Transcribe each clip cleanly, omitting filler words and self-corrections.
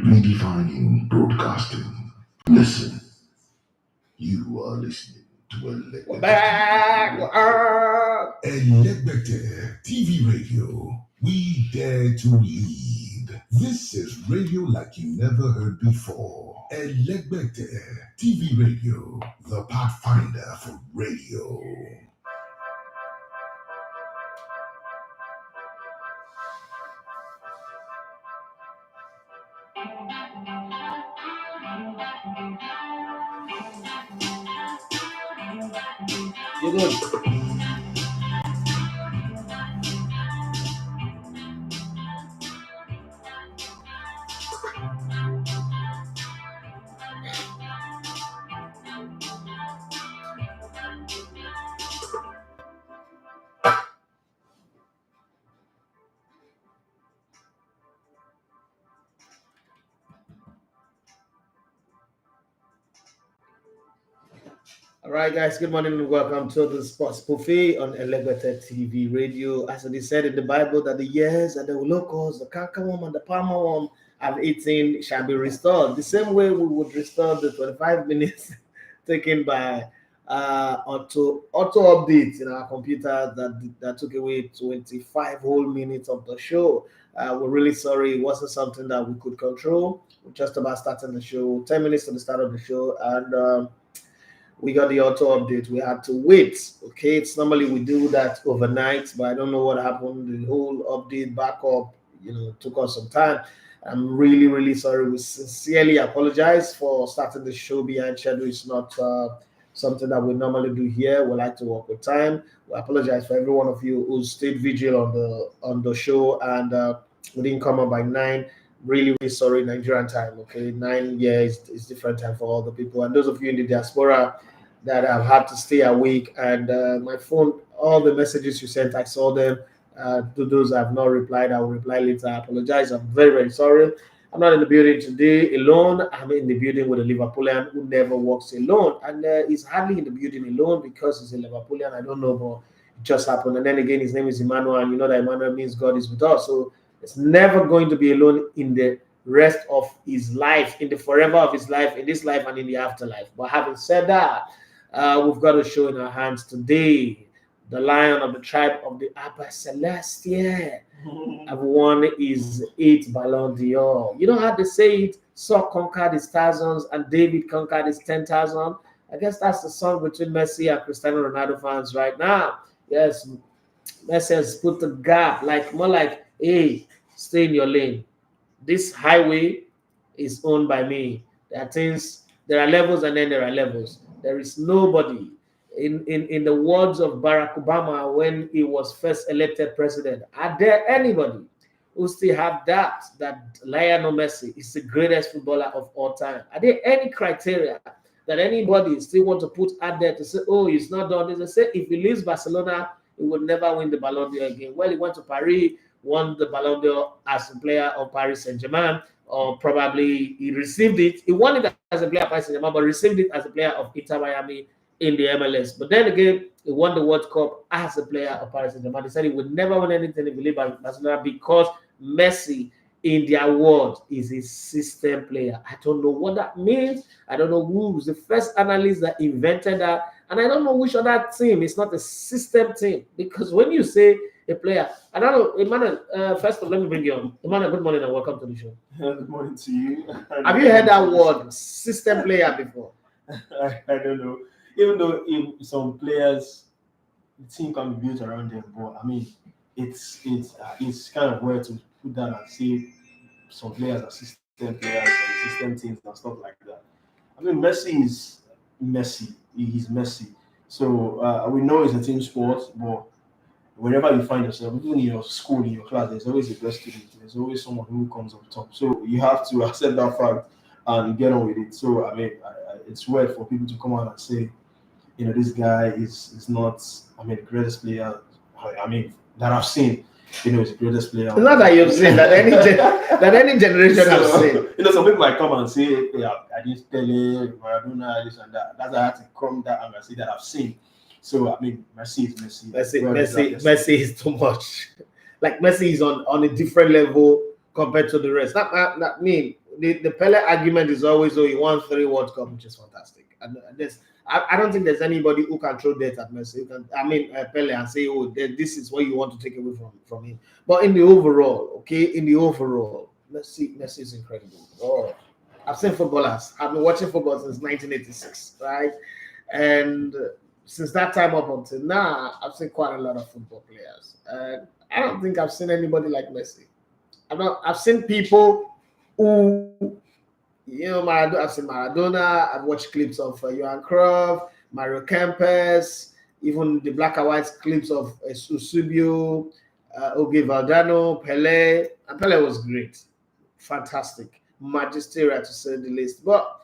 redefining broadcasting. Listen, you are listening to Elegbete TV Radio. We dare to lead. This is radio like you never heard before. Elegbete TV Radio, the pathfinder for radio. You're good. All right, guys, good morning and welcome to the Sports Buffet on Elevated TV Radio. As it is said in the Bible that the years and the locusts, the cankerworm and the palmer worm have eaten shall be restored. The same way we would restore the 25 minutes taken by auto updates in our computer that took away 25 whole minutes of the show. We're really sorry. It wasn't something that we could control. We're just about starting the show, 10 minutes to the start of the show, and we got the auto update. We had to wait. Okay, it's normally we do that overnight, but I don't know what happened. The whole update backup, took us some time. I'm really, really sorry. We sincerely apologize for starting the show behind schedule. It's not something that we normally do here. We like to work with time. We apologize for every one of you who stayed vigil on the show and we didn't come up by 9. Really, really sorry, Nigerian time. Okay, 9 years is different time for all the people, and those of you in the diaspora that have had to stay awake. And my phone, all the messages you sent, I saw them. To those I have not replied, I will reply later. I apologize. I'm very, very sorry. I'm not in the building today alone. I'm in the building with a Liverpoolian who never walks alone, and he's hardly in the building alone because he's a Liverpoolian. I don't know, but it just happened. And then again, his name is Emmanuel, and you know that Emmanuel means God is with us. So it's never going to be alone in the rest of his life, in the forever of his life, in this life and in the afterlife. But having said that, we've got a show in our hands today. The lion of the tribe of the Upper Celestia have won his 8th Ballon d'Or. You know how they say it? Saul conquered his thousands and David conquered his 10,000. I guess that's the song between Messi and Cristiano Ronaldo fans right now. Yes, Messi has put the gap, more like, hey, stay in your lane. This highway is owned by me. There are levels and then there are levels. There is nobody. In the words of Barack Obama when he was first elected president, are there anybody who still have that Lionel Messi is the greatest footballer of all time? Are there any criteria that anybody still want to put out there to say, oh, he's not done this? They say if he leaves Barcelona, he would never win the Ballon d'Or again. Well, he went to Paris, won the Ballon d'Or as a player of Paris Saint-Germain, or probably he received it. He won it as a player of Paris Saint-Germain, but received it as a player of Inter Miami in the MLS. But then again, he won the World Cup as a player of Paris Saint-Germain. He said he would never win anything if he lived in Barcelona because Messi, in their world, is a system player. I don't know what that means. I don't know who was the first analyst that invented that. And I don't know which other team is not a system team. Because when you say a player, I don't know, Emmanuel, first of all, let me bring you on. Emmanuel, good morning and welcome to the show. Good morning to you. Have you heard that word, system player, before? I don't know. Even though in some players, the team can be built around them, but I mean, it's kind of weird to put that and say some players are system players and system teams and stuff like that. I mean, Messi is Messi. He's Messi. So we know it's a team sport, but wherever you find yourself, even in your school, in your class, there's always a best student. There's always someone who comes on top. So you have to accept that fact and get on with it. So I mean, it's weird for people to come out and say, this guy is not, the greatest player, that I've seen, is the greatest player. It's not that you've seen, that any generation has seen. Some people might come and say, I didn't tell you, Maradona, this and that. That's why I had to come down and say that I've seen. So, Messi is Messi. Messi is too much. Like, Messi is on a different level compared to the rest. That mean, the Pele argument is always, oh, he won 3 World Cup, which is fantastic. And I don't think there's anybody who can throw dirt at Messi. Pele, and say, oh, this is what you want to take away from him. But in the overall, Messi is incredible. Oh, I've seen footballers. I've been watching football since 1986, right? And since that time up until now, I've seen quite a lot of football players. And I don't think I've seen anybody like Messi. I've seen people who, I've seen Maradona. I've watched clips of Johan Cruyff, Mario Kempes, even the black and white clips of Eusebio, Oge Valdano, Pele. And Pele was great, fantastic, magisterial to say the least. But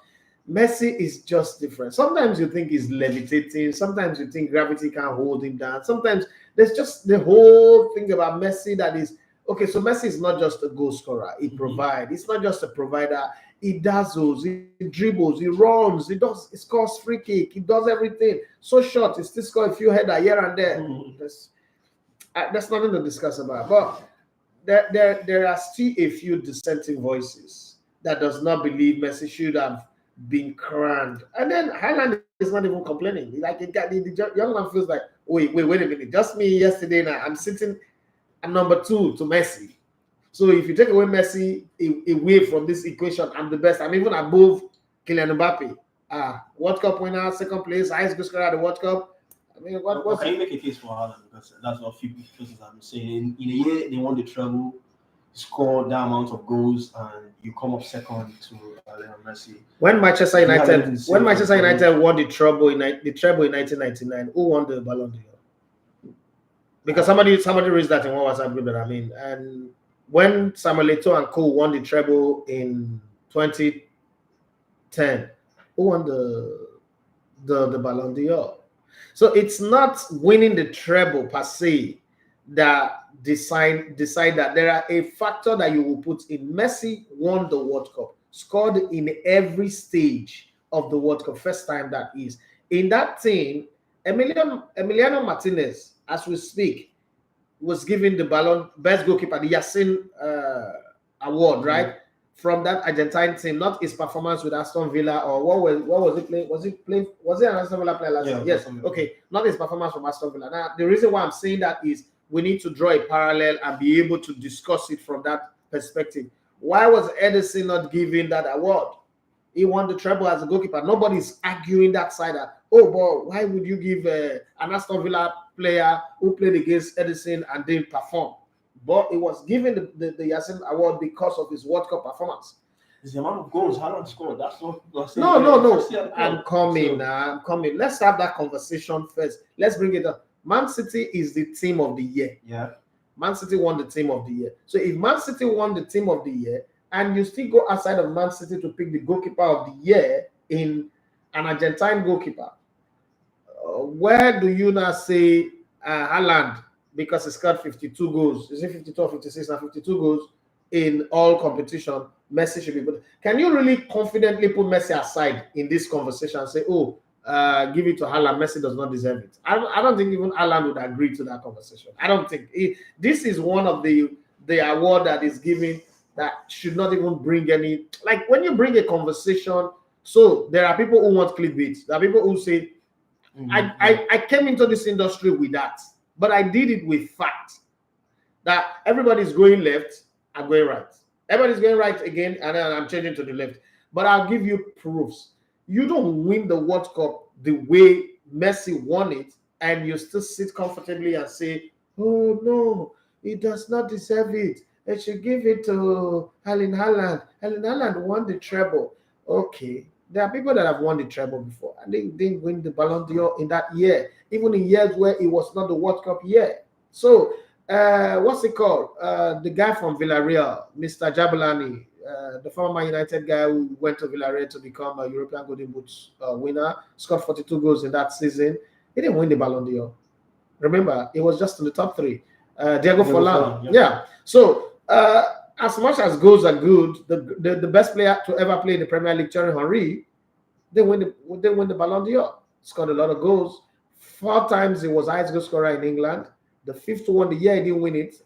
Messi is just different. Sometimes you think he's levitating. Sometimes you think gravity can't hold him down. Sometimes there's just the whole thing about Messi that is, okay, so Messi is not just a goal scorer. He provides. He's not just a provider. He dazzles. He dribbles. He runs. He scores free kick. He does everything. So short. He still scores a few header here and there. There's nothing to discuss about. But there are still a few dissenting voices that does not believe Messi should have been crowned. And then Haaland is not even complaining. Like the young man feels like, wait a minute. Just me yesterday now. I'm number 2 to Messi. So if you take away Messi away from this equation, I'm the best. I'm even above Kylian Mbappe. World Cup winner, second place, highest goal scorer at the World Cup. I mean, can you make a case for Haaland? Because that's what a few places I'm saying. In a year, they won the treble, score that amount of goals, and you come up second to Lionel Messi. When Manchester United won the treble in 1999, who won the Ballon d'Or? Because somebody raised that in one WhatsApp group that I'm in. And when Samuel Eto'o and co won the treble in 2010, who won the Ballon d'Or? So it's not winning the treble per se that decide that. There are a factor that you will put in. Messi won the World Cup, scored in every stage of the World Cup, first time that is. In that team, Emiliano Martinez, as we speak, was given the Ballon best goalkeeper, the Yasin award, right? From that Argentine team, not his performance with Aston Villa or what was he playing? Was it an Aston Villa player last year? Yes. Okay, not his performance from Aston Villa. Now, the reason why I'm saying that is we need to draw a parallel and be able to discuss it from that perspective. Why was Ederson not given that award? He won the treble as a goalkeeper. Nobody's arguing that side. Why would you give an Aston Villa player who played against Ederson and didn't perform? But it was given the Yasin award because of his World Cup performance. It's the amount of goals Haaland scored. That's not. No. I'm coming. Let's have that conversation first. Let's bring it up. Man City is the team of the year. Yeah. Man City won the team of the year. So if Man City won the team of the year, and you still go outside of Man City to pick the goalkeeper of the year in an Argentine goalkeeper, where do you now say Haaland, because he scored 52 goals? Is it 52 or 56? Now 52 goals in all competition. Messi should be put. Can you really confidently put Messi aside in this conversation and say, give it to Haaland? Messi does not deserve it. I don't think even Haaland would agree to that conversation. I don't think this is one of the award that is given that should not even bring any, like when you bring a conversation. So there are people who want clickbait. There are people who say, I came into this industry with that, but I did it with fact that everybody's going left, I'm going right. Everybody's going right again, and then I'm changing to the left. But I'll give you proofs. You don't win the World Cup the way Messi won it, and you still sit comfortably and say, oh no, he does not deserve it. They should give it to Erling Haaland. Erling Haaland won the treble. Okay. There are people that have won the treble before, and they didn't win the Ballon d'Or in that year, even in years where it was not the World Cup year. So, what's it called? The guy from Villarreal, Mr. Jabulani, the former Man United guy who went to Villarreal to become a European Golden Boot winner, scored 42 goals in that season. He didn't win the Ballon d'Or. Remember, it was just in the top 3. Diego Forlan. Yeah. So, as much as goals are good, the best player to ever play in the Premier League, Thierry Henry, they win the Ballon d'Or. Scored a lot of goals. 4 times he was highest goal scorer in England. The 5th one, the year he didn't win it.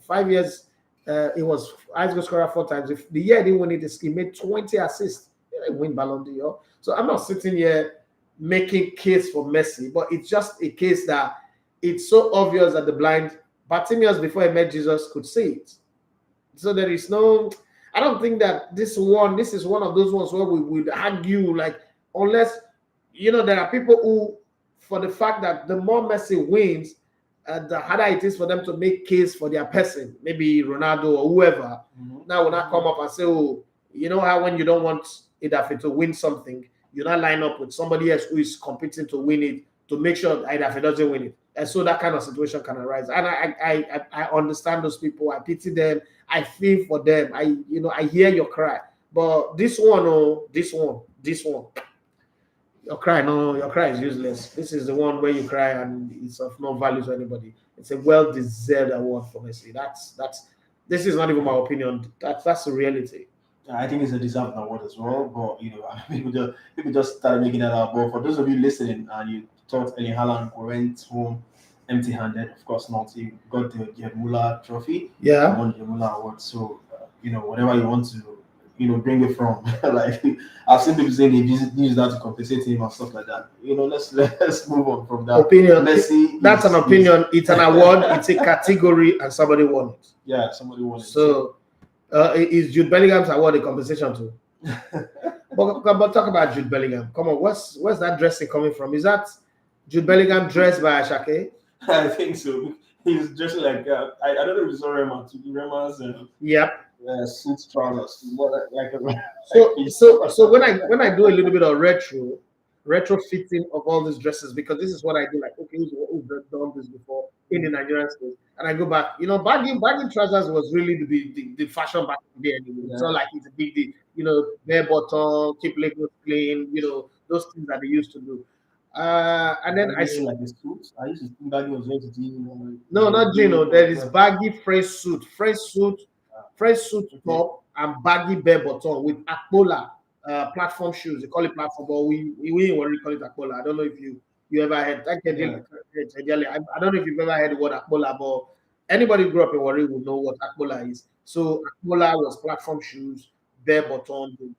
5 years It was highest goal scorer 4 times. If the year he didn't win it, he made 20 assists. He didn't win Ballon d'Or. So I'm not sitting here making case for Messi, but it's just a case that it's so obvious that the blind Bartimaeus before he met Jesus could see it. So there is no, I don't think that this is one of those ones where we would argue, like, unless, there are people who, for the fact that the more Messi wins, the harder it is for them to make case for their person, maybe Ronaldo or whoever. Now will not come up and say, oh, you know how when you don't want Idafe to win something, you not line up with somebody else who is competing to win it to make sure Idafe doesn't win it. And so that kind of situation can arise. And I understand those people. I pity them. I feel for them. I hear your cry. But this one, your cry is useless. This is the one where you cry and it's of no value to anybody. It's a well-deserved award for Messi. This is not even my opinion. That's the reality. I think it's a deserved award as well, but people just started making that up. But for those of you listening and you thought Erling Haaland went home empty-handed, of course not. He got the Muller trophy. Yeah. Won the Muller award. So whatever you want to bring it from. Like I've seen people saying they use that to compensate him and stuff like that. Let's move on from that. Opinion. Messi that's an opinion. It's an award. It's a category, and somebody won it. Yeah, somebody won it. So, is Jude Bellingham's award a compensation too? but talk about Jude Bellingham. Come on, where's that dressing coming from? Is that Jude Bellingham dressed by Ashake? I think so. He's dressing like I don't know if you saw Rema's yep. Suit trousers. So when I do a little bit of retrofitting of all these dresses, because this is what I do, like, okay, who's done this before in the Nigerian space, and I go back, baggy trousers was really the fashion back then anyway. It's not like it's a big deal, bare bottom, keep legs clean, those things that they used to do. And then I see like the suits. I used to think baggy was going to do. No, not Gino. There is baggy fresh suit top and baggy bare bottom with Akpola platform shoes. They call it platform, but we already call it Akpola. I don't know if you ever heard. I don't know if you've ever heard the word Akpola, but anybody who grew up in Warri would know what Akpola is. So Akpola was platform shoes, bare bottom. It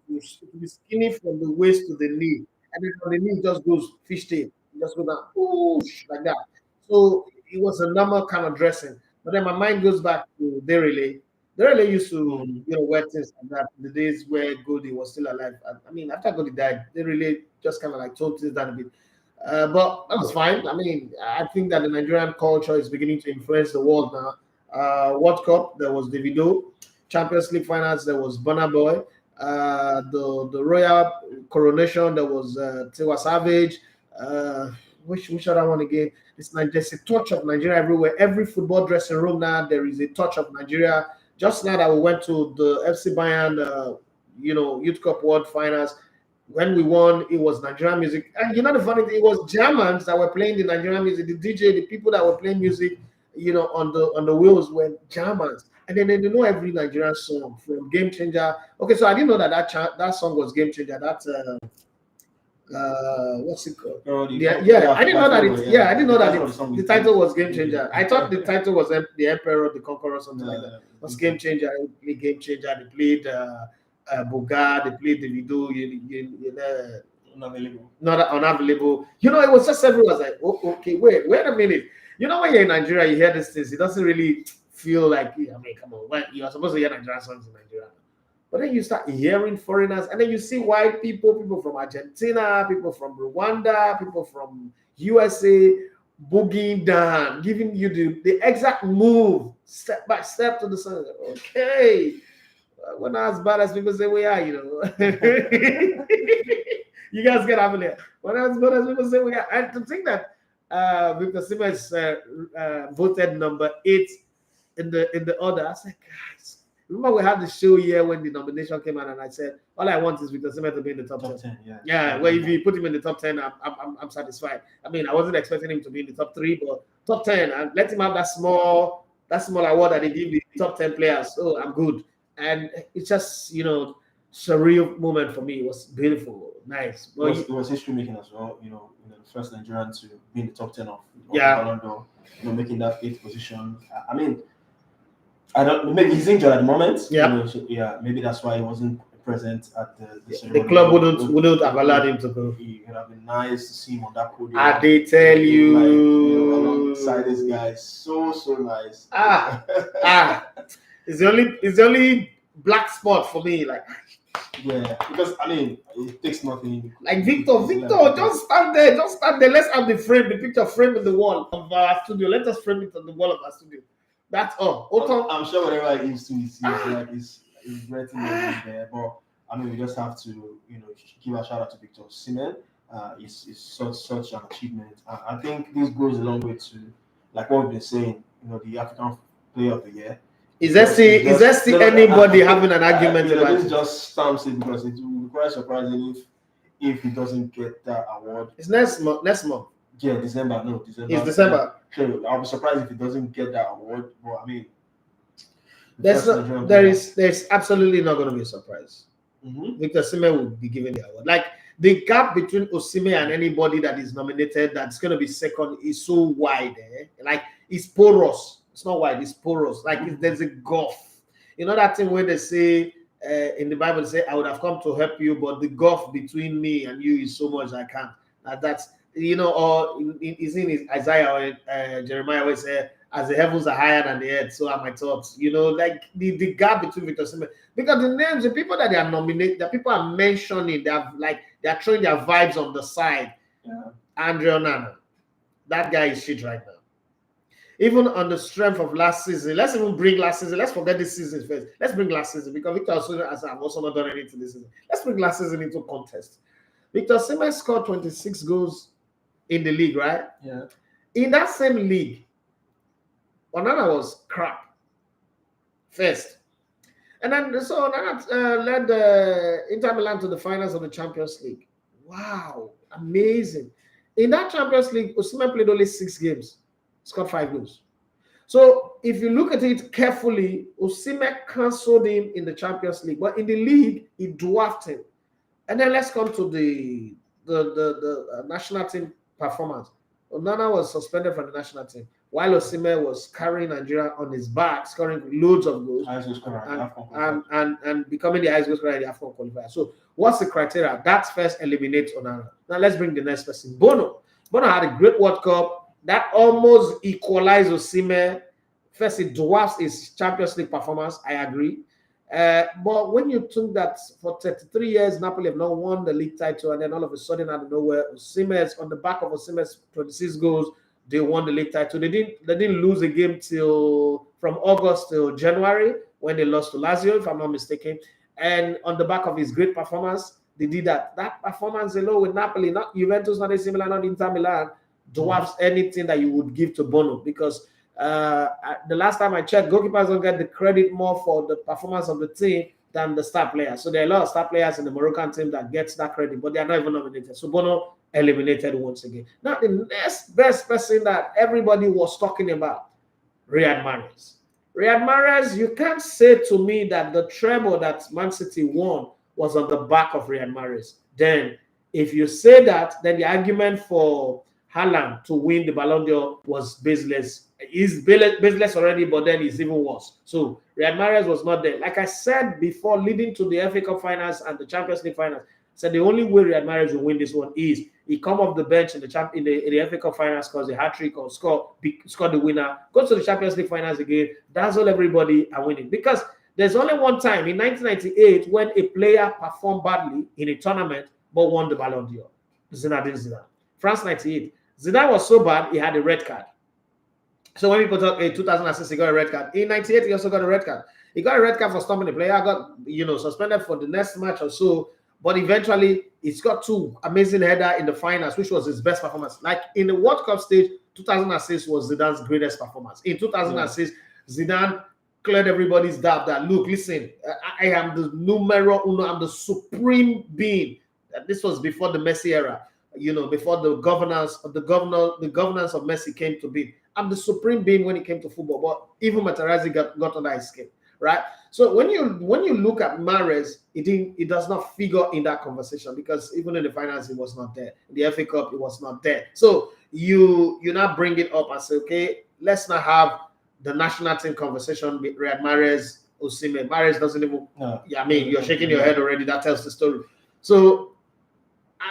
was skinny from the waist to the knee, and then from the knee it just goes fishtail. It just goes down, whoosh, like that. So it was a normal kind of dressing. But then my mind goes back to Derele. Derele used to, wear things like that in the days where Goldie was still alive. I mean, after Goldie died, Derele just kind of like toned things down a bit. But that was fine. I mean, I think that the Nigerian culture is beginning to influence the world now. World Cup, there was Davido. Champions League finals, there was Burna Boy. The Royal Coronation, there was Tiwa Savage. Which other one again? There's a touch of Nigeria everywhere. Every football dressing room now, there is a touch of Nigeria. Just now that we went to the FC Bayern, Youth Cup World Finals, when we won, it was Nigerian music. And the funny thing, it was Germans that were playing the Nigerian music. The DJ, the people that were playing music, on the wheels were Germans. And then they know every Nigerian song from Game Changer. Okay, so I didn't know that song was Game Changer. That's what's it called? I didn't know that. I didn't know that the title was Game Changer. I thought the title was The Emperor, the Conqueror, something like that. It was Game Changer. They played Game Changer. They played Boga. They played Davido. Unavailable. It was just everyone was like, oh, okay, wait a minute. When you're in Nigeria, you hear these things. It doesn't really feel like, come on. You're supposed to hear Nigerian songs in Nigeria. But then you start hearing foreigners, and then you see white people from Argentina, people from Rwanda, people from USA, boogieing down, giving you the exact move, step by step to the song. Okay. We're not as bad as people say we are, You guys get out of there. We're not as bad as people say we are. And to think that Victor Simmons voted number 8 in the order, I was like, guys. Remember we had the show here when the nomination came out, and I said all I want is Victor Osimhen to be in the top 10. Yeah. Well, if you put him in the top 10, I'm satisfied. I mean, I wasn't expecting him to be in the top 3, but top 10, and let him have that small award that they give the top 10 players. So I'm good, and it's just surreal moment for me. It was beautiful, nice. But it was history making as well. The first Nigerian to be in the top 10 of Ballon d'Or. Making that 8th position. I mean. I don't. Maybe he's injured at the moment. Yeah. You know, so, yeah. Maybe that's why he wasn't present at the The ceremony. club wouldn't have allowed him to go. It would have been nice to see him on that podium. They tell you, like, you know, alongside this guy, so nice. It's the only black spot for me. Like, yeah, because I mean, it takes nothing. Like Victor, just stand there. Let's have the picture frame in the wall of our studio. Let us frame it on the wall of our studio. That's all. I'm sure whatever I used to see, like it's written there. But I mean, we just have to, you know, give a shout out to Victor Osimhen. It's such an achievement. I think this goes a long way to, like what we've been saying, you know, the African Player of the Year. Is there still anybody having an argument about it? This just stamps it because it will be quite surprising if he doesn't get that award. It's next month. Yeah, December. No, December. It's December. So I'll be surprised if he doesn't get that award. But I mean, there's absolutely not going to be a surprise. Mm-hmm. Victor Osimhen will be given the award. Like the gap between Osimhen and anybody that is nominated that's going to be second is so wide. Like it's porous. It's not wide. It's porous. Like there's a gulf. You know that thing where they say in the Bible, they say, "I would have come to help you, but the gulf between me and you is so much I can't." That's, you know, or is in Isaiah or Jeremiah where it says, "As the heavens are higher than the earth, so are my thoughts." You know, like the gap between Victor Osimhen, because the names, the people that they are nominated, the people are mentioning, they're throwing their vibes on the side. Yeah. Andre Onana, that guy is shit right now. Even on the strength of last season, let's even bring last season. Let's forget this season first. Let's bring last season because Victor Osimhen has also not done anything this season. Let's bring last season into contest. Victor Osimhen scored 26 goals in the league, right? Yeah. In that same league, Onana was crap first. And then so Onana led Inter Milan to the finals of the Champions League. Wow, amazing. In that Champions League, Osimhen played only 6 games. Scored 5 goals. So if you look at it carefully, Osimhen cancelled him in the Champions League, but in the league, he dwarfed him. And then let's come to the national team performance. Onana was suspended from the national team, while Osimhen was carrying Nigeria on his back, scoring loads of goals, and becoming the highest goal scorer in the AFCON qualifier. So what's the criteria? That first eliminates Onana. Now let's bring the next person. Bono had a great World Cup. That almost equalized Osimhen. First, it dwarfs his Champions League performance. I agree. But when you think that for 33 years, Napoli have not won the league title, and then all of a sudden, out of nowhere, Osimhen's on the back of Osimhen's 26 goals, they won the league title. They didn't lose a game from August till January when they lost to Lazio, if I'm not mistaken. And on the back of his great performance, they did that. That performance alone with Napoli, not Juventus, not AC Milan, not Inter Milan, dwarfs anything that you would give to Bono, because the last time I checked, goalkeepers don't get the credit more for the performance of the team than the star players. So there are a lot of star players in the Moroccan team that gets that credit, but they are not even nominated. So Bono eliminated once again. Now the next best person that everybody was talking about, Riyad Mahrez. Riyad Mahrez, you can't say to me that the treble that Man City won was on the back of Riyad Mahrez. Then if you say that, then the argument for Haaland to win the Ballon d'Or was baseless. He's baseless already, but then it's even worse. So Riyad Mahrez was not there. Like I said before, leading to the FA Cup finals and the Champions League finals, said the only way Riyad Mahrez will win this one is he come off the bench in the FA Cup finals, scores a hat-trick or score the winner, goes to the Champions League finals again, dazzle everybody and winning. Because there's only one time in 1998 when a player performed badly in a tournament but won the Ballon d'Or. Zinedine Zidane. France 98. Zidane was so bad, he had a red card. So when people talk, 2006, he got a red card. In 98, he also got a red card. He got a red card for stopping the player, got, suspended for the next match or so. But eventually, he's got 2 amazing headers in the finals, which was his best performance. Like in the World Cup stage, 2006 was Zidane's greatest performance. In 2006, Zidane cleared everybody's doubt that, look, listen, I am the numero uno, I'm the supreme being. This was before the Messi era. Before the governance of Messi came to be. I'm the supreme being when it came to football, but even Materazzi got under his skin, right? So when you look at Mahrez, it does not figure in that conversation, because even in the finals, it was not there. In the FA Cup, it was not there. So you now bring it up and say, okay, let's not have the national team conversation with Riyad Mahrez, Osimhen. Mahrez doesn't even. No. Yeah, I mean, you're shaking your head already. That tells the story. So,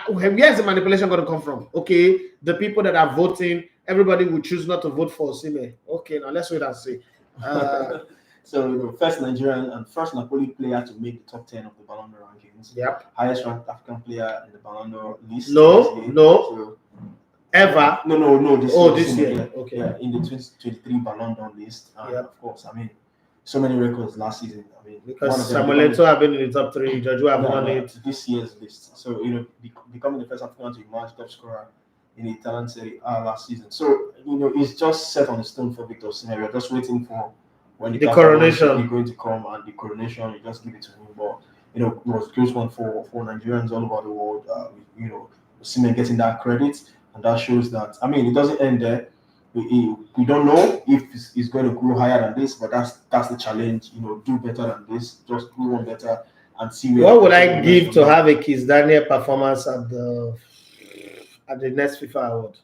where's the manipulation going to come from? Okay, the people that are voting, everybody will choose not to vote for Osimhen. Okay, now let's wait and see. So, first Nigerian and first Napoli player to make the top 10 of the Ballon d'Or rankings. Yep. Highest ranked African player in the Ballon d'Or list. No. So, ever. No. This year. Okay. Yeah, in the 2023 Ballon d'Or list. And yep. Of course, I mean, so many records last season. I mean, because Samuel Eto'o have been in the top 3, Jojo have won it. This year's list. So, becoming the first African to emerge top scorer in the Italian Serie A last season. So, it's just set on the stone for Victor Osimhen. We're just waiting for when the coronation is going to come, and the coronation, you just give it to him. But, it was a close one for Nigerians all over the world. Osimhen getting that credit, and that shows that, I mean, it doesn't end there. We don't know if it's going to grow higher than this, but that's the challenge. Do better than this, just do one better and see where. What would I give to have a Kiss Daniel performance at the next FIFA award?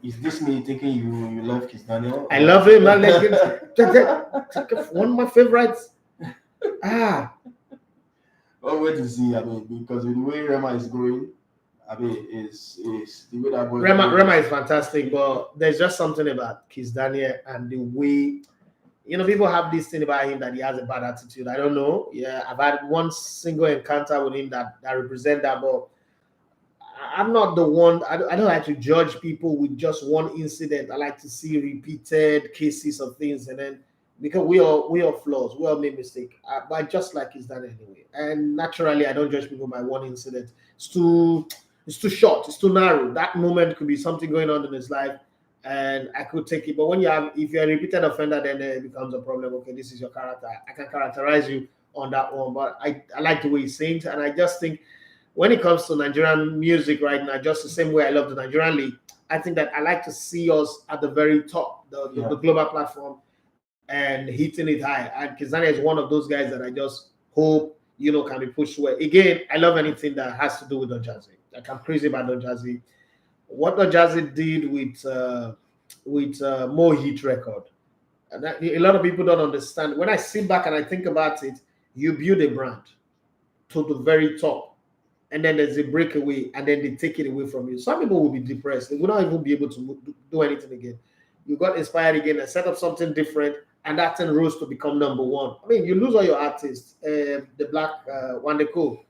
Is this me thinking you love Kiss Daniel? I love him, man. One of my favorites. Well, wait to see. I mean, because the way Rema is growing, I mean, is the way that boy. Rema is fantastic, but there's just something about Kiss Daniel and the way, people have this thing about him that he has a bad attitude. I don't know. Yeah, I've had one single encounter with him that represent that, but I'm not the one. I don't like to judge people with just one incident. I like to see repeated cases of things, and then because we are flaws, we all make mistakes. But I just like Kiss Daniel anyway, and naturally, I don't judge people by one incident. It's too short. It's too narrow. That moment could be something going on in his life, and I could take it. But if you're a repeated offender, then it becomes a problem. Okay, this is your character. I can characterize you on that one, but I like the way he sings, and I just think when it comes to Nigerian music right now, just the same way I love the Nigerian League, I think that I like to see us at the very top, the global platform, and hitting it high. And Kiss Daniel is one of those guys that I just hope can be pushed away. Again, I love anything that has to do with Don Jazzy. Like, I'm crazy about Don Jazzy. What Don Jazzy did with More Heat record, and a lot of people don't understand. When I sit back and I think about it, you build a brand to the very top, and then there's a breakaway, and then they take it away from you. Some people will be depressed. They will not even be able to do anything again. You got inspired again and set up something different, and that thing rose to become number one. I mean, you lose all your artists, the Black Wandeko,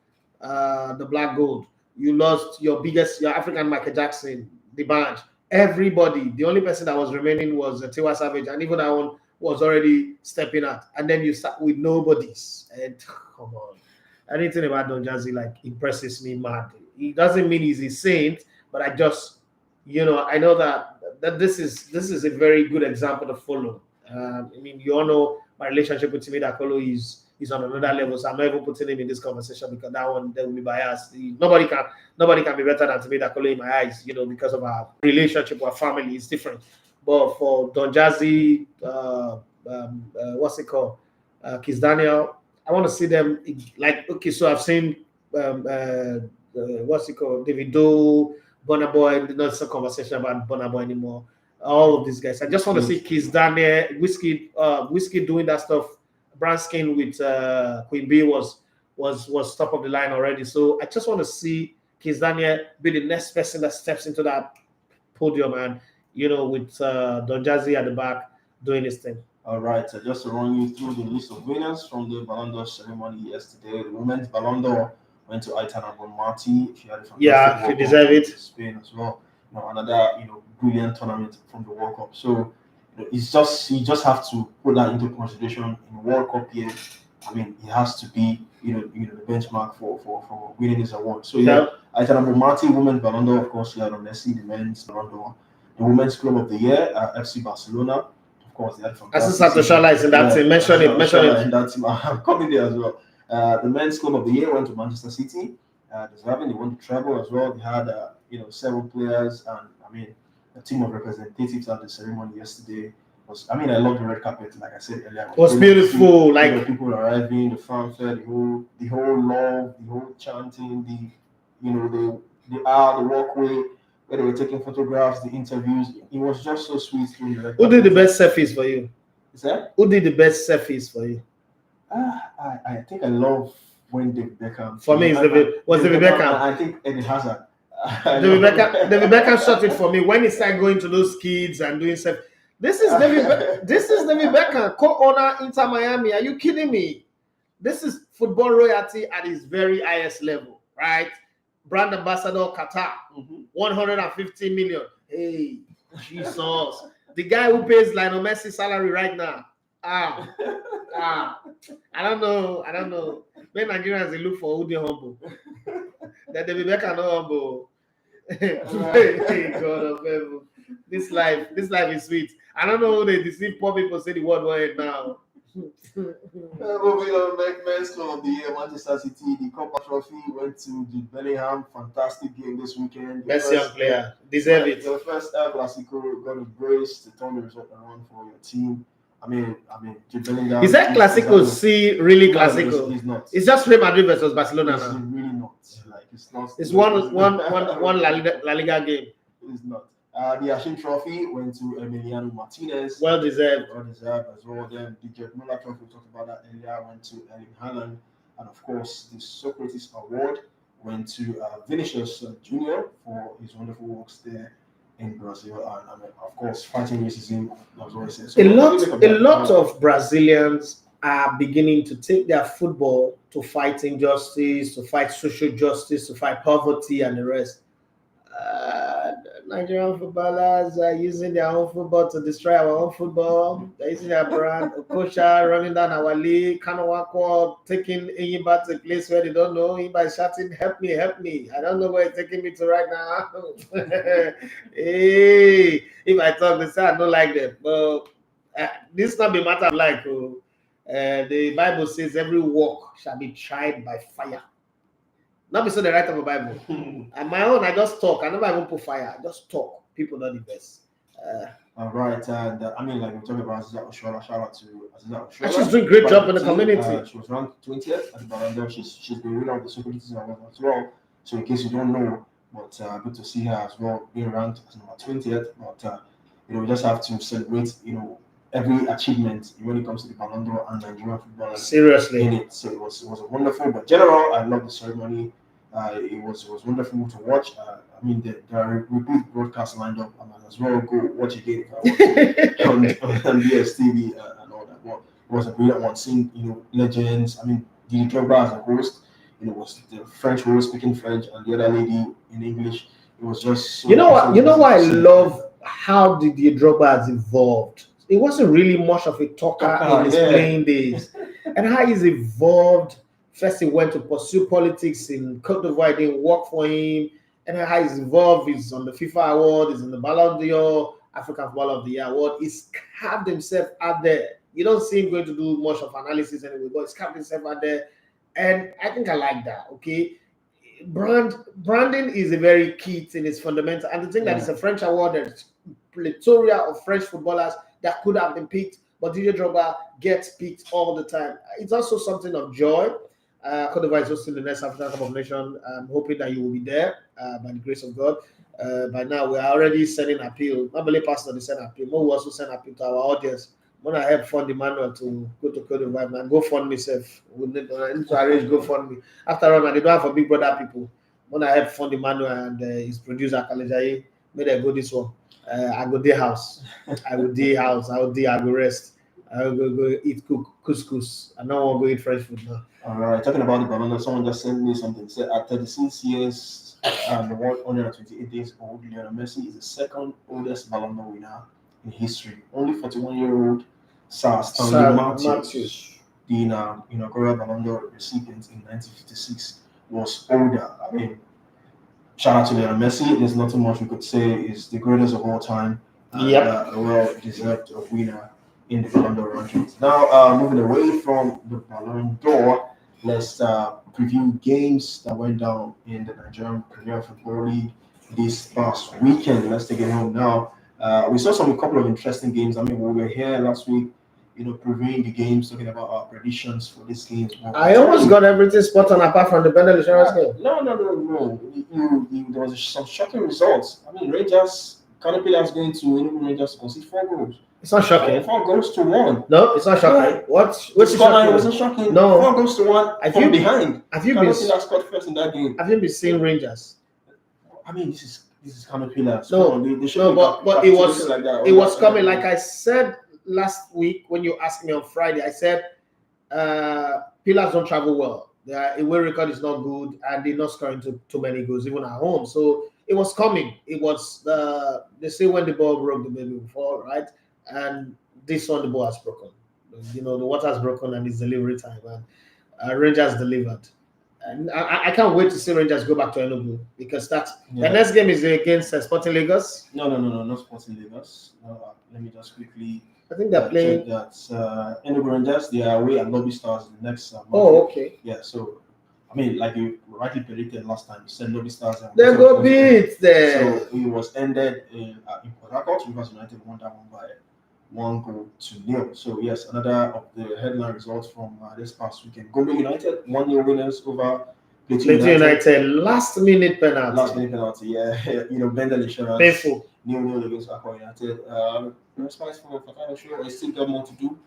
the Black Gold. You lost your African Michael Jackson, the band. Everybody. The only person that was remaining was Tiwa Savage, and even that one was already stepping out. And then you start with nobodies. And come on. Anything about Don Jazzy impresses me madly. It doesn't mean he's a saint, but I just, I know that this is a very good example to follow. I mean, you all know my relationship with Timmy Dakolo is on another level, so I'm not even putting him in this conversation because that one there will be biased. Nobody can be better than Timmy Dakolo in my eyes, because of our relationship, our family is different. But for Don Jazzy, what's it called, Kiss Daniel, I want to see them okay. So I've seen what's it called, Davido, Burna Boy. Not a conversation about Burna Boy anymore. All of these guys. I just want to see Kiss Daniel, Whiskey doing that stuff. Branskin with Queen Bee was top of the line already. So I just want to see Kiss Daniel be the next person that steps into that podium, and with Don Jazzy at the back doing his thing. All right, so just to run you through the list of winners from the Ballon d'Or ceremony yesterday. The women's Ballon d'Or went to Aitana Bonmati. She had she deserved it. Spain as well. Another brilliant tournament from the World Cup. So it's just you just have to put that into consideration in the World Cup year. I mean, it has to be the benchmark for winning this award. So Aitana Bonmati, women's Ballon d'Or, of course. Lionel Messi, the men's Ballon d'Or, the women's club of the year, FC Barcelona. Of course, they had Satoshala is in that team. Mention it. In that team. I'm coming there as well. The men's club of the year went to Manchester City. They won the treble as well. They had several players, and I mean a team of representatives at the ceremony yesterday. I love the red carpet, like I said earlier. It was beautiful. People arriving, the fanfare, the whole love, the whole chanting, the walkway. where they were taking photographs, the interviews. It was just so sweet. Who did the best selfies for you? Is that? Who did the best selfies for you? I think I love when David Beckham. For me, it's David Beckham. I think Eddie Hazard. David Beckham shot it for me when he started going to those kids and doing stuff. This is David Beckham, co-owner Inter Miami. Are you kidding me? This is football royalty at its very highest level, right? Brand ambassador Qatar, 150 million. Hey, Jesus. The guy who pays Lionel Messi salary right now. I don't know. When Nigerians they look for who they humble. That they be back and not humble. God of heaven. This life is sweet. I don't know who they deceive poor people say the word word now. Moving on, men's club of the year, Manchester City. The Copa Trophy went to Jude Bellingham. Fantastic game this weekend. Best young player. Deserve it. Your first El Clasico got a brace to turn the result around for your team. I mean, Jude Bellingham. Is that Clasico C really Clasico? It's not. It's just Real Madrid versus Barcelona It's now. really not. Like it's not. It's one La Liga game. It's not. The Asian Trophy went to Emiliano Martinez. Well deserved. Well deserved as well. Then the Jet Muller Trophy, we talked about that earlier, went to Erling Haaland. And of course, the Socrates Award went to Vinicius Jr. for his wonderful works there in Brazil. And I mean, of course, fighting racism, as always said. So a lot of Brazilians are beginning to take their football to fight injustice, to fight social justice, to fight poverty and the rest. Nigerian footballers are using their own football to destroy our own football. They're using their brand, Okocha, running down our league, Kanawako, taking Enyimba to a place where they don't know. Enyimba is shouting, help me, help me. I don't know where it's taking me to right now. Hey, if I talk, they say I don't like them. But this not be matter of like. The Bible says every work shall be tried by fire. Not be so the right of the Bible. And my own, I just talk. I never even put fire. I just talk. People don't invest. All right, and I mean, like we're talking about Aziza Oshoala. Shout out to Aziza Oshoala. And she's doing a great job in the community. She was ranked 20th at the Ballon d'Or. She's the winner of the Socrates Award as well. So in case you don't know, but good to see her as well being ranked as number 20th. But we just have to celebrate, every achievement when it comes to the Ballon d'Or and Nigerian football. Seriously. In it. So it was wonderful. But general, I love the ceremony. It was wonderful to watch. I mean, there are repeat broadcasts lined up. I might as well go watch again if I want to on BSTV and all that. But it was a brilliant one. Seeing legends. I mean, Didier Drogba as a host. It was the French host speaking French and the other lady in English. It was just so why I love how Didier Drogba has evolved. It wasn't really much of a talker in his playing days, and how he's evolved. First, he went to pursue politics in Cote d'Ivoire. It didn't work for him. And how he's evolved. He's on the FIFA award. He's in the Ballon d'Or, African Footballer of the Year award. He's carved himself out there. You don't see him going to do much of analysis anyway, but he's carved himself out there. And I think I like that, okay? Branding is a very key thing. It's fundamental. And the thing that it's a French award, there's plethora of French footballers that could have been picked, but Didier Drogba gets picked all the time. It's also something of joy. Cote d'Ivoire is hosting the next African Cup of Nations. I'm hoping that you will be there by the grace of God. By now, we are already sending appeal. Not only pastor, they send appeal. We will also send appeal to our audience. When I help fund the manual to go to Cote d'Ivoire, man, go fund myself. We need to arrange go fund me. After all, they don't have for big brother people. When I help fund the manual and his producer Kalejaye, may I go this one. I go day house. I will day house. I go rest. I will go eat couscous. I don't want to go eat French food now. All right, talking about the Ballon d'Or, someone just sent me something. Said at 36 years and 128 days old, Lionel Messi is the second oldest Ballon d'Or winner in history. Only 41-year-old Sir Stanley Matthews, the inaugural Ballon d'Or recipient in 1956, was older. I mean, shout out to Lionel Messi. There's nothing much we could say. Is the greatest of all time. A well-deserved winner in the Ballon d'Or rankings. Now, moving away from the Ballon d'Or, let's preview games that went down in the Nigerian Premier Football League this past weekend. Let's take it home now. We saw a couple of interesting games. I mean, we were here last week. previewing the games, talking about our predictions for this game. I almost got everything spot on apart from the Bendel Insurance game. No. There was some shocking results. I mean, Rangers, Caterpillars going to Rangers to concede 4 goals. It's not shocking. 4 goals to 1. No, it's not shocking. What's It shocking? wasn't shocking. No. 4 goals to 1 from behind. Have you Caterpillars scored first in that game. Have you been seeing Rangers? I mean, this is Caterpillars. No, but it was like that. It was coming. Like I said last week when you asked me on Friday, I said Pillars don't travel well. Their away record is not good, and they're not scoring too many goals even at home. So it was coming. It was they say when the ball broke, the baby will fall, right? And this one, the ball has broken. The water has broken, and it's delivery time. And Rangers delivered. And I can't wait to see Rangers go back to Enugu because the next game is against Sporting Lagos. No, not Sporting Lagos. No, let me just quickly. I think they're playing. That's Enugu Rangers. They are away at Lobby Stars in the next month. Oh, okay. Yeah, so I mean, like you rightly predicted last time, you said Lobby Stars. They go beat there. So it was ended in Port Harcourt. Rivers United won that one by 1-0. So yes, another of the headline results from this past weekend. Gombe United 1-0 winners over Plateau United. Last minute penalty. Yeah. Bendel Insurance. Painful. 0-0 against Aqua United. Response for Show, I still got more to do.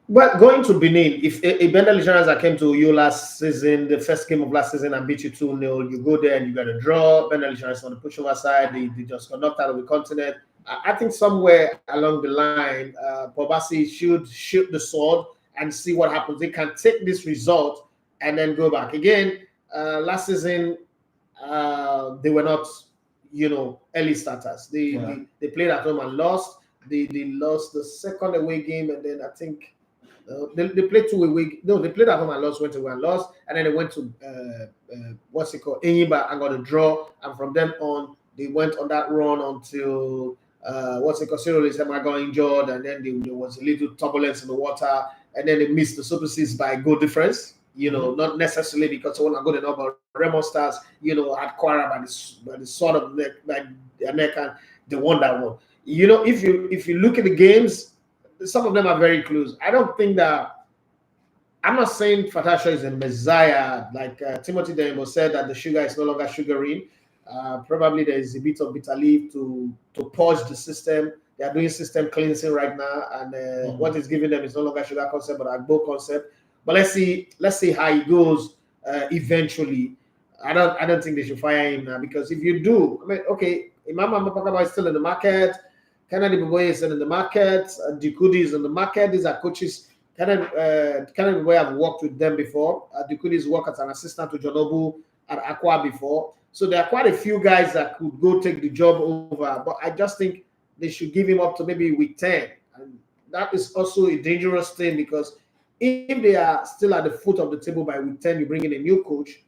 But going to Benin, if a Bendel Insurance that came to you last season, the first game of last season, and beat you 2-0, you go there and you got a draw. Bendel Insurance on the pushover side, they just got knocked out of the continent. I think somewhere along the line, Pobasi should shoot the sword and see what happens. They can take this result and then go back. Again, last season, they were not, early starters. They played at home and lost. They lost the second away game, and then I think they played 2 away. No, they played at home and lost, went away and lost, and then they went to Enyimba and got a draw. And from then on, they went on that run until Sierra Leone got injured, and then there was a little turbulence in the water, and then they missed the Super Six by goal difference. Not necessarily because someone are good enough, but Remo Stars, had Quara by the sword of their neck, and they won that one. If you look at the games, some of them are very close. I don't think that. I'm not saying Fatasha is a messiah, like Timothy Dembo said that the sugar is no longer sugaring. Probably there is a bit of bitter leaf to purge the system. They are doing system cleansing right now, and what is giving them is no longer sugar concept but agbo concept. But let's see how it goes eventually. I don't think they should fire him now, because if you do, okay, Imam Mapakaba is still in the market, Kennedy Boboye is still in the market, Dukudi is in the market. These are coaches. Kennedy Boboye have worked with them before. Dukudi's worked as an assistant to Jonobu at Aqua before. So there are quite a few guys that could go take the job over, but I just think they should give him up to maybe week 10. And that is also a dangerous thing, because if they are still at the foot of the table by week 10, you bring in a new coach.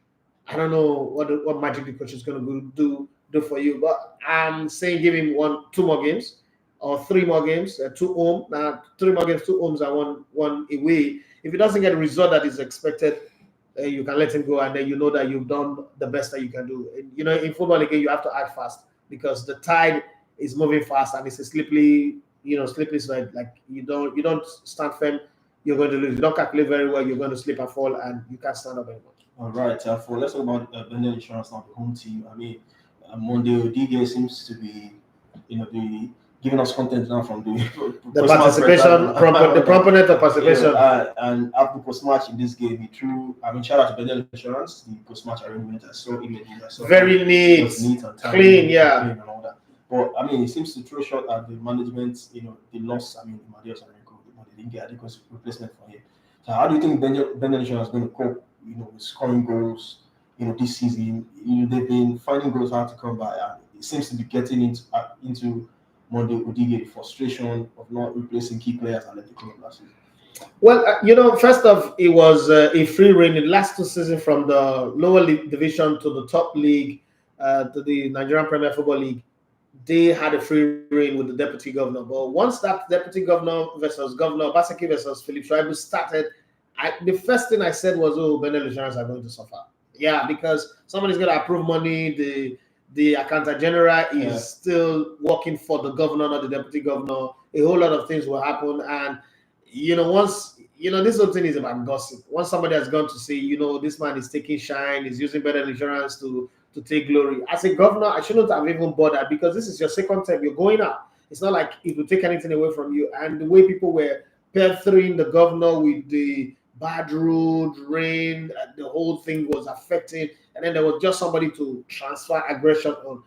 I don't know what magic the coach is going to do for you, but I'm saying give him 2 more games or 3 more games, 2 home. Now 3 more games, 2 homes, and one away. If he doesn't get the result that is expected, you can let him go, and then you know that you've done the best that you can do. In football again, you have to act fast, because the tide is moving fast, and it's a slippery slide. Like you don't stand firm, you're going to lose. You don't calculate very well, you're going to slip and fall, and you can't stand up anymore. All right, let's talk about Bendel Insurance now, the home team. I mean, Monday Ligue seems to be, giving us content now from the participation, the proponent of participation. And after post-match in this game, he threw, shout out to Bendel Insurance, the post-match arrangement. I saw images. Very neat and clean, yeah. Clean and all that. But, it seems to throw shot at the management, the loss, Amadeus Arenko, they didn't get adequate replacement for him. So how do you think Bendel Insurance is going to cope, with scoring goals, this season? They've been finding goals hard to come by, and it seems to be getting into Monday Odige, the frustration of not replacing key players and let the club last season. Well, first off, it was a free reign in the last 2 seasons, from the lower league division to the top league, to the Nigerian Premier Football League. They had a free reign with the deputy governor. But once that deputy governor versus governor, Basaki versus Philip Schreiber started, the first thing I said was, Bendel Insurance are going to suffer. Yeah, because somebody's going to approve money. The accountant general is still working for the governor, not the deputy governor. A whole lot of things will happen. And once this whole thing is about gossip. Once somebody has gone to say, this man is taking shine, is using better insurance to take glory. As a governor, I shouldn't have even bothered, because this is your second term. You're going out. It's not like it will take anything away from you. And the way people were perthering the governor with the bad road, rain, the whole thing was affecting. And then there was just somebody to transfer aggression on.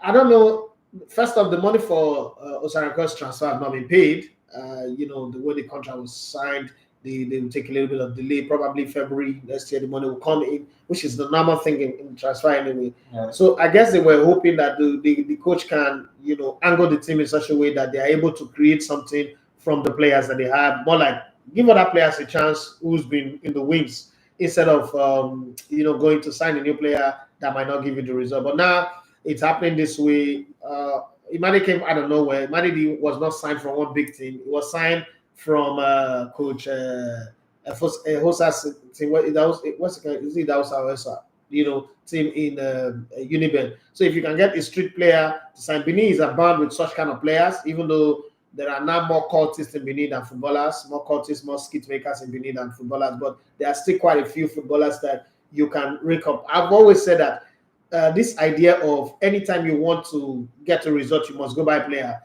I don't know. First off, the money for Osarako's transfer have not been paid. The way the contract was signed, they will take a little bit of delay. Probably February next year, the money will come in, which is the normal thing in transfer anyway. Yeah. So I guess they were hoping that the coach can, angle the team in such a way that they are able to create something from the players that they have. More like give other players a chance who's been in the wings, instead of going to sign a new player that might not give you the result. But now it's happening this way. Imade came out of nowhere. Imade was not signed from one big team. He was signed from coach Hosa's team. Team in Uniben. So if you can get a street player to sign, Benin is abound with such kind of players, even though there are now more cultists in Benin than footballers, more cultists, more skit makers in Benin than footballers, but there are still quite a few footballers that you can rake up. I've always said that this idea of anytime you want to get a result, you must go buy a player.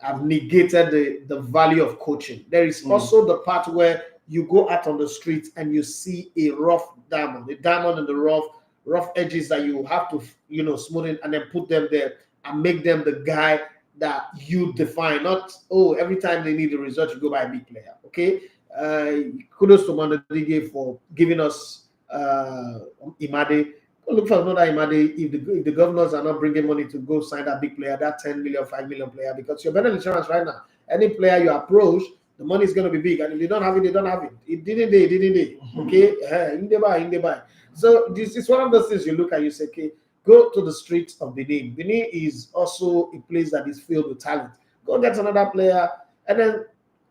I've negated the value of coaching. There is also the part where you go out on the street and you see a rough diamond, in the rough edges that you have to, smoothen and then put them there and make them the guy that you define. Not, every time they need a result, you go buy a big player. Okay. Kudos to Ligue for giving us Imade. Look for another Imade if the governors are not bringing money to go sign that big player, that 10 million, 5 million player, because your better insurance right now, any player you approach, the money is going to be big. And if they don't have it, they don't have it. It didn't they. Okay? In the buy. So this is one of those things you look at, you say, okay, go to the streets of Benin. Benin is also a place that is filled with talent. Go get another player and then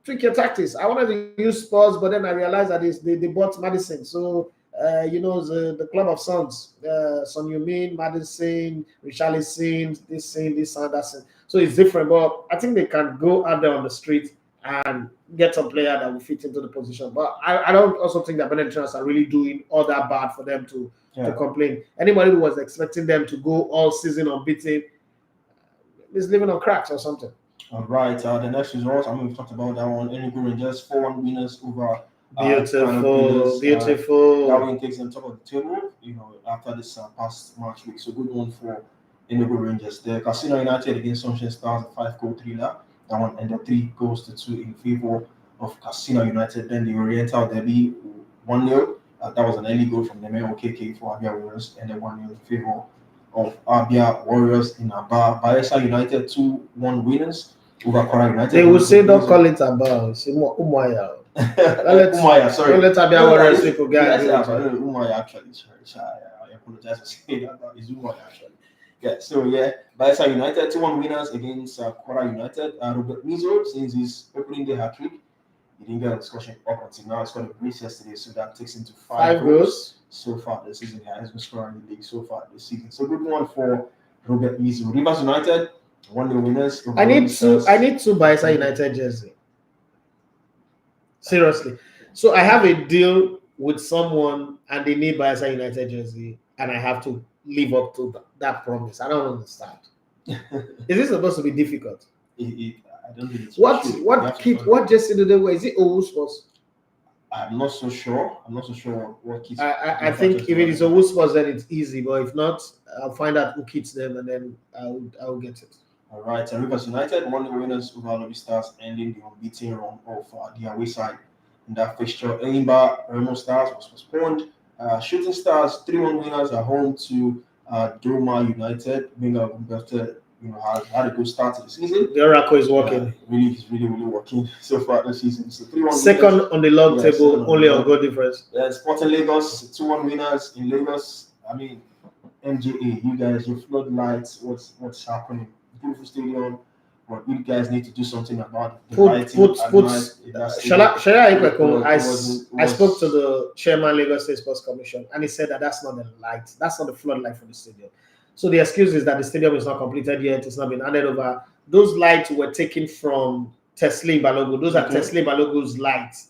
tweak your tactics. I wanted to use Spurs, but then I realized that they bought Madison. So the club of sons, Son Heung-min, Madison, Richarlison, this and that. So it's different, but I think they can go out there on the street and get some player that will fit into the position. But I don't also think that Benedict are really doing all that bad for them to complain. Anybody who was expecting them to go all season unbeaten is living on cracks or something. All right. The next result, we've talked about that one. Enugu Rangers 4-1 winners over. Beautiful. That one takes them top of the table, after this past match week. So good one for Enugu Rangers. The Casino United against Sunshine Stars, a 5-goal thriller. That one ended 3-2 in favor of Casino United. Then the Oriental Derby 1-0. That was an early goal from the OKK for Abia Warriors, and then 1-0 in favor of Abia Warriors in Aba. Bayelsa United 2-1 winners over Qatar United. They will say don't call it Aba. Say Umuahia. Umuahia, sorry. Don't let Abia Warriors people get Umuahia actually. Sorry. I apologize for saying that. It's Umuahia actually. Bayelsa United 2-1 winners against Qatar United. Robert Mizo, since his opening day hat trick, he didn't get a discussion up until now. It's got a brace yesterday, so that takes him to 5 goals so far this season. He has been scoring in the league so far this season. So good one for Robert Mizo. Rivers United 1-0 winners. I need two Bayelsa United jersey. Seriously. So I have a deal with someone and they need Bayelsa United jersey, and I have to live up to that promise. I don't understand. Is this supposed to be difficult? I don't think it's what jersey do they wear? Is it Owu Sports? I'm not so sure. What kits. I think if it is Owu Sports, then it's easy. But if not, I'll find out who kits them and then I'll get it. All right. Rivers United 1-0 winners over Lobby Stars, ending the unbeaten run of the away side in that fixture. Enyimba Remo Stars was postponed. Shooting Stars 3-1 winners at home to Doma United. Benga Gumberto, had a good start to the season. The Oracle is working. He's really working so far this season. So 3-1 second winners on the log table, only on goal difference. Sporting Lagos 2-1 winners in Lagos. MJA, you guys, your floodlights. What's happening? Beautiful stadium. But you guys need to do something about the lighting. I spoke to the chairman Lagos State Sports Commission, and he said that that's not the light, that's not the floodlight for the stadium. So the excuse is that the stadium is not completed yet, it's not been handed over. Those lights were taken from Teslim Balogun. Those are Okay. Teslim Balogun's lights.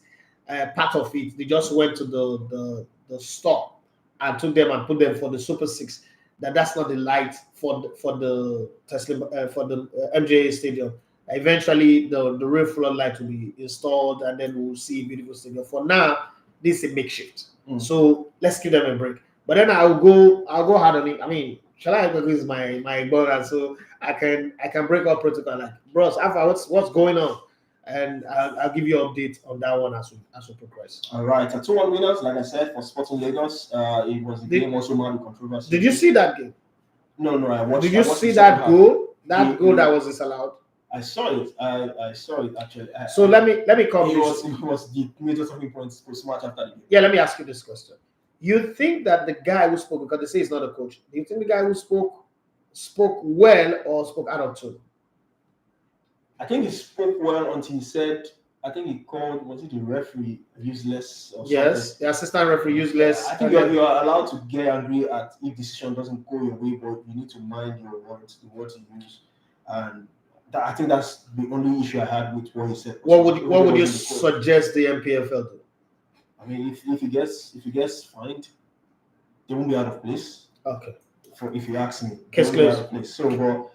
Part of it, they just went to the store and took them and put them for the Super Six. That's not the light for the Tesla for the MJA Stadium. Eventually, the real floodlight will be installed, and then we'll see a beautiful stadium. For now, this is a makeshift. So let's give them a break. But then I'll go hard on it. I mean, shall I go with my brother so I can break up protocol like bros? Alpha, what's going on? And I'll give you an update on that one as we progress. All right, 2-1 winners, like I said, for Sporting Lagos. It was the game also marked with controversy. Did you see that game? No, I watched. Did you see that goal? That goal that was disallowed. I saw it. I saw it actually. So let me come. It was the major talking points post match after the game. Yeah, let me ask you this question. You think that the guy who spoke, because they say he's not a coach, do you think the guy who spoke well or spoke out of tune? I think he spoke well until he said, I think he called, was it the referee useless or yes, the assistant referee useless. I think you are allowed to get angry at if decision doesn't go your way, but you need to mind your words, the words you use. And I think that's the only issue I had with what he said. What would you suggest the MPFL do? I mean, if he gets fined, they won't be out of place. Okay. If you ask me, case closed. So, but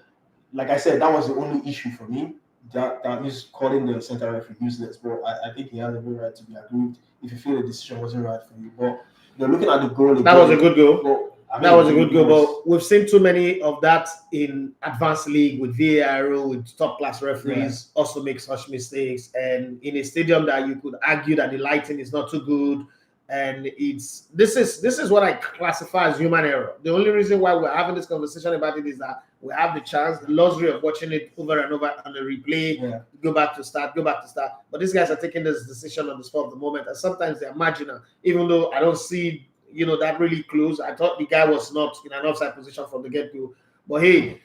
like I said, that was the only issue for me. That is calling the center referee useless. But I think he has every right to be aggrieved if you feel the decision wasn't right for you. But looking at the goal, that was a good goal. That was a good goal, but we've seen too many of that in advanced league with VAR, with top class referees also make such mistakes, and in a stadium that you could argue that the lighting is not too good, and this is what I classify as human error. The only reason why we're having this conversation about it is that we have the chance, the luxury of watching it over and over on the replay, go back to start. But these guys are taking this decision on the spot of the moment, and sometimes they're marginal, even though I don't see that really close. I thought the guy was not in an offside position from the get-go. But hey,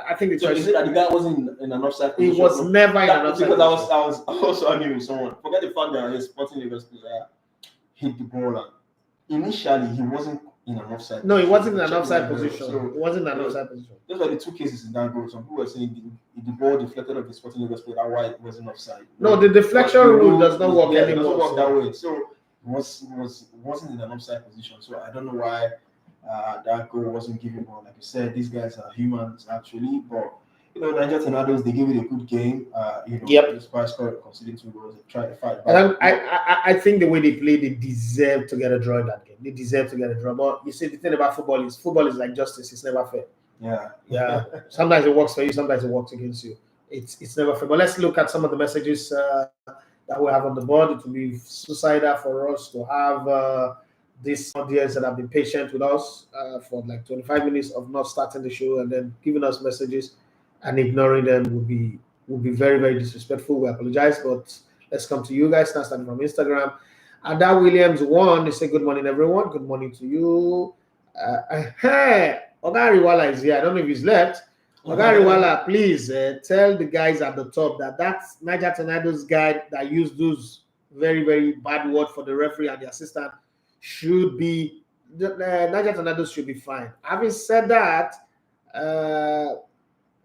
I think so is it that the guy wasn't in an offside position? He was never in an offside because position. I was also arguing with someone. Forget the fact that his Sporting Lagos player hit the ball, and initially he wasn't in an offside position. No, he wasn't in an offside position. So it wasn't in an offside position. Those are the two cases in that goal. Some people were saying the ball deflected of the Sporting Lagos player, that's why it wasn't offside. No, the deflection rule does not work anymore. It doesn't work that way. So wasn't in an offside position, so I don't know why that goal wasn't given. But like you said, these guys are humans actually. But Niger Tornadoes, they gave it a good game. Despite conceding 2 goals, they tried to fight back. And I think the way they play, they deserve to get a draw in that game. They deserve to get a draw. But you see, the thing about football is like justice. It's never fair. Yeah. Sometimes it works for you. Sometimes it works against you. It's never fair. But let's look at some of the messages that we have on the board. It will be suicidal for us to have these audience that have been patient with us for like 25 minutes of not starting the show and then giving us messages and ignoring them would be very, very disrespectful. We apologize, but let's come to you guys now, starting from Instagram. And that Williams won. They say good morning, everyone. Good morning to you. Hey, Ogariwala is here. I don't know if he's left. Ogariwala, please tell the guys at the top that's Niger Tornadoes guy that used those very, very bad word for the referee and the assistant should be Niger Tornadoes should be fine. Having said that,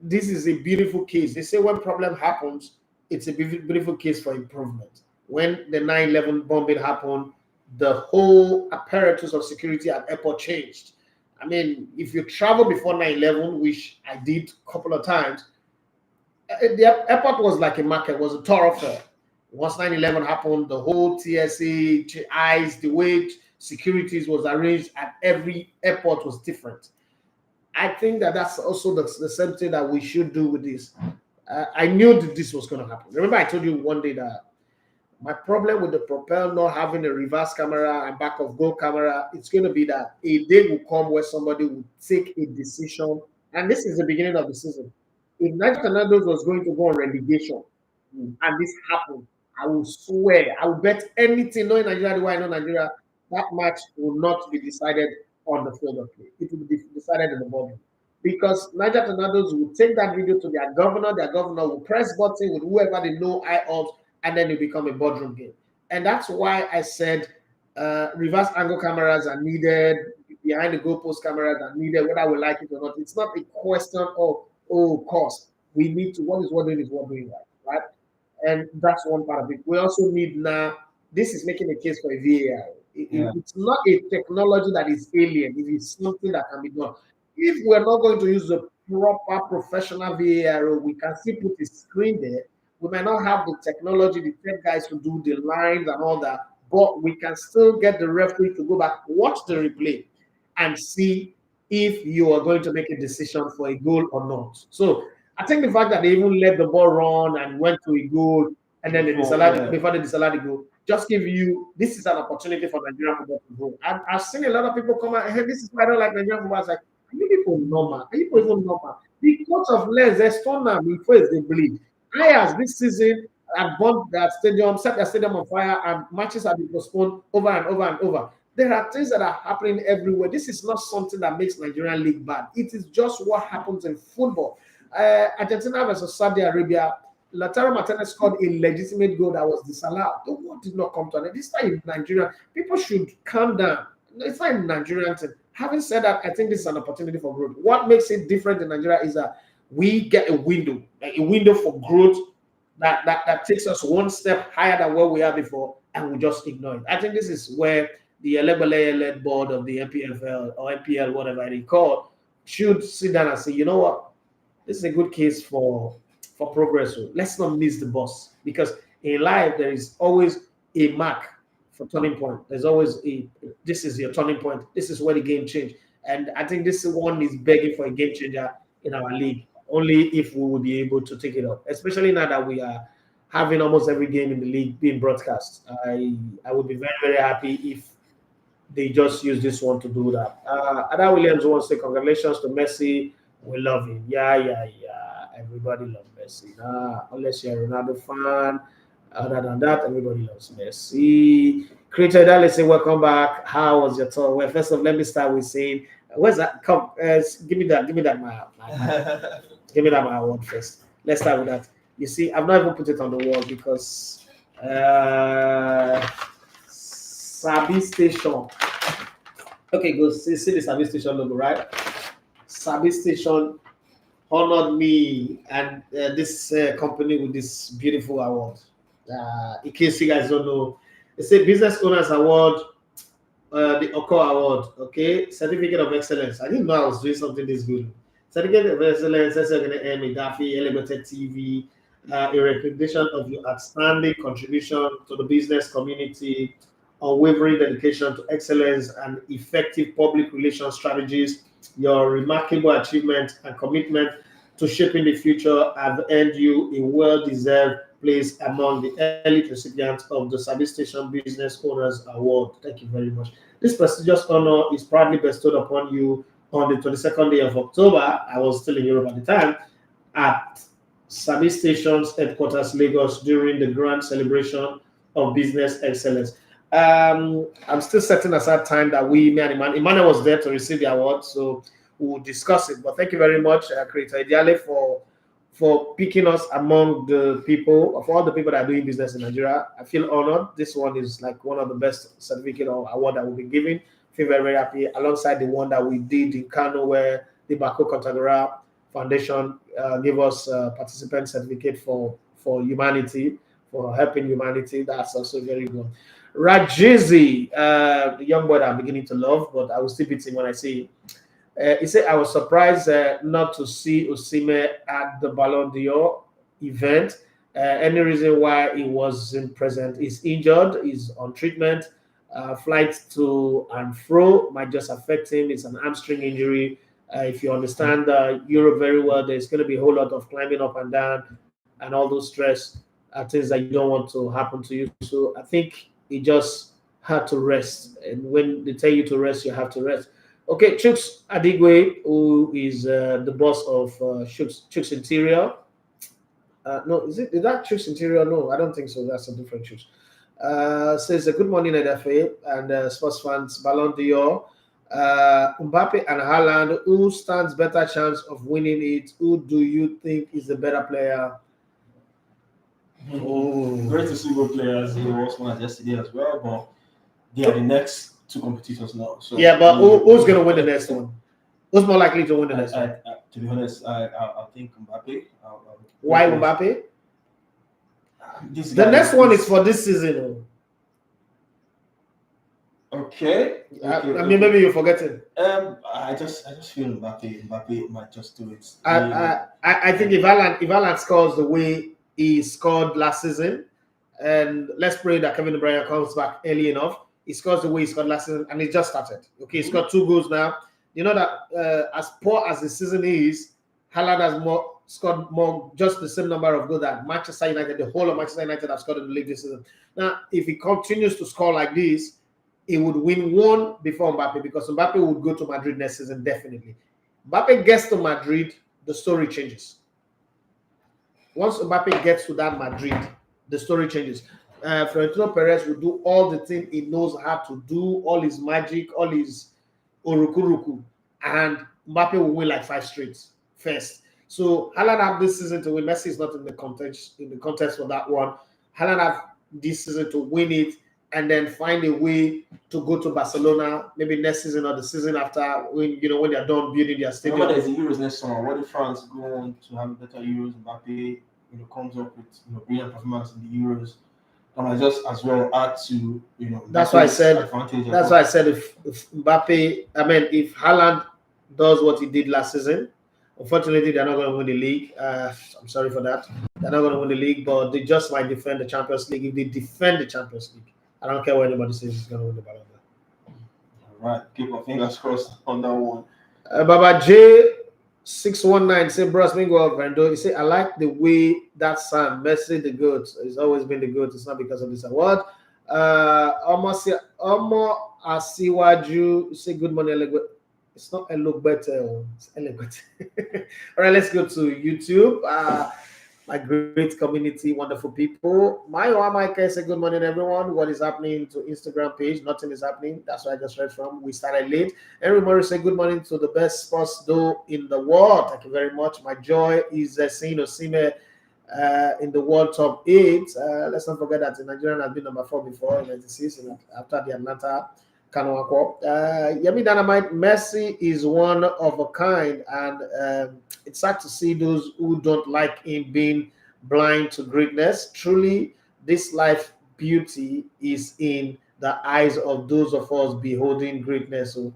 this is a beautiful case. They say when problem happens, it's a beautiful case for improvement. When the 9/11 bombing happened, the whole apparatus of security at airport changed. I mean, if you travel before 9/11, which I did a couple of times, the airport was like a market, was a thoroughfare. Once 9/11 happened, the whole TSA, eyes, the way securities was arranged at every airport was different. I think that's also the same thing that we should do with this. I knew that this was going to happen. Remember, I told you one day that my problem with the Propel not having a reverse camera and back of goal camera, it's going to be that a day will come where somebody will take a decision. And this is the beginning of the season. If Niger Tornadoes was going to go on relegation and this happened, I will swear, I will bet anything, knowing Nigeria the way I know Nigeria, that match will not be decided on the field of play. It will be decided in the morning. Because Niger Tornadoes will take that video to their governor will press button with whoever they know eye of, and then it become a boardroom game. And that's why I said reverse angle cameras are needed, behind the goalpost cameras are needed, whether we like it or not. It's not a question of cost. We need to, what is what doing is what doing right? And that's one part of it. We also need now, this is making a case for a VAR. It's not a technology that is alien, it is something that can be done. If we're not going to use the proper professional VAR, we can still put a screen there. We might not have the technology, the tech guys to do the lines and all that, but we can still get the referee to go back, watch the replay, and see if you are going to make a decision for a goal or not. So I think the fact that they even let the ball run and went to a goal and then before they disallowed the goal, just give you, this is an opportunity for Nigerian football to grow. And I've seen a lot of people come out, hey, this is why I don't like Nigerian football. I was like, are you people normal? Are you people even normal? The coach of Lens, they stone them before they bleed. Players this season have bombed that stadium, set their stadium on fire, and matches have been postponed over and over and over. There are things that are happening everywhere. This is not something that makes Nigerian league bad. It is just what happens in football. Argentina versus Saudi Arabia, Lautaro Martinez scored a legitimate goal that was disallowed. The world did not come to an end. This time in Nigeria, people should calm down. It's not a Nigerian thing. Having said that, I think this is an opportunity for growth. What makes it different in Nigeria is that we get a window for growth that takes us one step higher than where we are before, and we just ignore it. I think this is where the led board of the MPFL or MPL, whatever they call, should sit down and say, you know what, this is a good case for progress. Let's not miss the bus, because in life there is always a mark for turning point. There's always this is your turning point. This is where the game changed. And I think this one is begging for a game changer in our league, only if we will be able to take it up, especially now that we are having almost every game in the league being broadcast. I would be very, very happy if they just use this one to do that. Ada Williams wants to say congratulations to Messi. We love him. Yeah. Everybody loves Messi. Unless you're a Ronaldo fan. Other than that, everybody loves Messi. Creator, let's say welcome back. How was your tour? Well, first of all, let me start with saying, where's that? Come, give me that my give me that my award first. Let's start with that. You see, I've not even put it on the wall because Sabi Station. Okay, go see the Sabi Station logo, right? Sabi Station honored me and this company with this beautiful award. In case you guys don't know, it's a Business Owners Award, the Oko Award, okay? Certificate of Excellence. I didn't know I was doing something this good. Certificate of Excellence, Elevated TV, a recognition of your outstanding contribution to the business community, unwavering dedication to excellence and effective public relations strategies. Your remarkable achievement and commitment to shaping the future have earned you a well-deserved place among the elite recipients of the Sabi Station Business Owners Award. Thank you very much. This prestigious honor is proudly bestowed upon you on the 22nd day of October. I was still in Europe at the time, at Sabi Station's headquarters, Lagos, during the grand celebration of business excellence. I'm still setting aside time that me and Emmanuel was there to receive the award, so we'll discuss it. But thank you very much, Creator Ideale, for picking us among the people, for all the people that are doing business in Nigeria. I feel honored. This one is like one of the best certificate or award that we've been giving. Feel very, very happy, alongside the one that we did in Kano, where the Bako Kontagora Foundation gave us a participant certificate for humanity, for helping humanity. That's also very good. Rajizi, the young boy that I'm beginning to love, but I will still beat him when I see him. He said, I was surprised not to see Osimhen at the Ballon d'Or event. Any reason why he wasn't present? He's injured, he's on treatment. Flights to and fro might just affect him. It's an hamstring injury. If you understand Europe very well, there's going to be a whole lot of climbing up and down and all those stress things that you don't want to happen to you. So I think he just had to rest. And when they tell you to rest, you have to rest. Okay, Chuks Adigwe, who is the boss of Chuks Interior. No, is that Chuks Interior? No, I don't think so. That's a different Chuks. Says good morning, NFA and sports fans. Ballon d'Or. Mbappe and Haaland, who stands better chance of winning it? Who do you think is the better player? Great to see both players. They were also one yesterday as well, but they are the next two competitors now. So yeah, but who's going to win the next one? Who's more likely to win the next one? To be honest, I think Mbappe. Why Mbappe? This The guy next one is for this season. Okay. I mean, maybe you're forgetting. I just feel Mbappe might just do it. I think if Alan scores the way he scored last season, and let's pray that Kevin De Bruyne comes back early enough, he scores the way he scored last season, and he just started. Okay, he's got 2 goals now. You know that as poor as the season is, Haaland has scored more, just the same number of goals that Manchester United, the whole of Manchester United have scored in the league this season. Now, if he continues to score like this, he would win one before Mbappe, because Mbappe would go to Madrid next season, definitely. Mbappe gets to Madrid, the story changes. Once Mbappe gets to that Madrid, the story changes. Florentino Perez will do all the things he knows how to do, all his magic, all his orukuruku, and Mbappe will win like 5 straight first. So Haaland have this season to win. Messi is not in the contest for that one. Haaland have this season to win it, and then find a way to go to Barcelona, maybe next season or the season after, when they're done building their stadium. Remember, there's the Euros next summer. What if France go on to have better Euros? Mbappe, comes up with brilliant performance in the Euros, and I just as well add to That's why I said. That's why I said if Mbappe, if Haaland does what he did last season, unfortunately they're not going to win the league. I'm sorry for that. They're not going to win the league, but they just might defend the Champions League. If they defend the Champions League, I don't care what anybody says, he's going to win the Ballon d'Or. All right, keep our fingers crossed on that one. Baba J619 say, Bros, Mingo Vando. He say, I like the way that son, Messi the GOAT. He's always been the GOAT. It's not because of this award. Almost Asiwaju say, good morning. It's not a look better. It's elegant. All right, let's go to YouTube. My great community, wonderful people. My Mike say good morning, everyone. What is happening to Instagram page? Nothing is happening. That's where I just read from. We started late. Henry Morris say good morning to the best sports duo in the world. Thank you very much. My joy is seeing Osimhen in the World Top 8. Let's not forget that the Nigerian has been number 4 before in 96 after the Atlanta Kanwako. Yemi Dynamite, Messi is one of a kind, and it's sad to see those who don't like him being blind to greatness. Truly, this life beauty is in the eyes of those of us beholding greatness. So,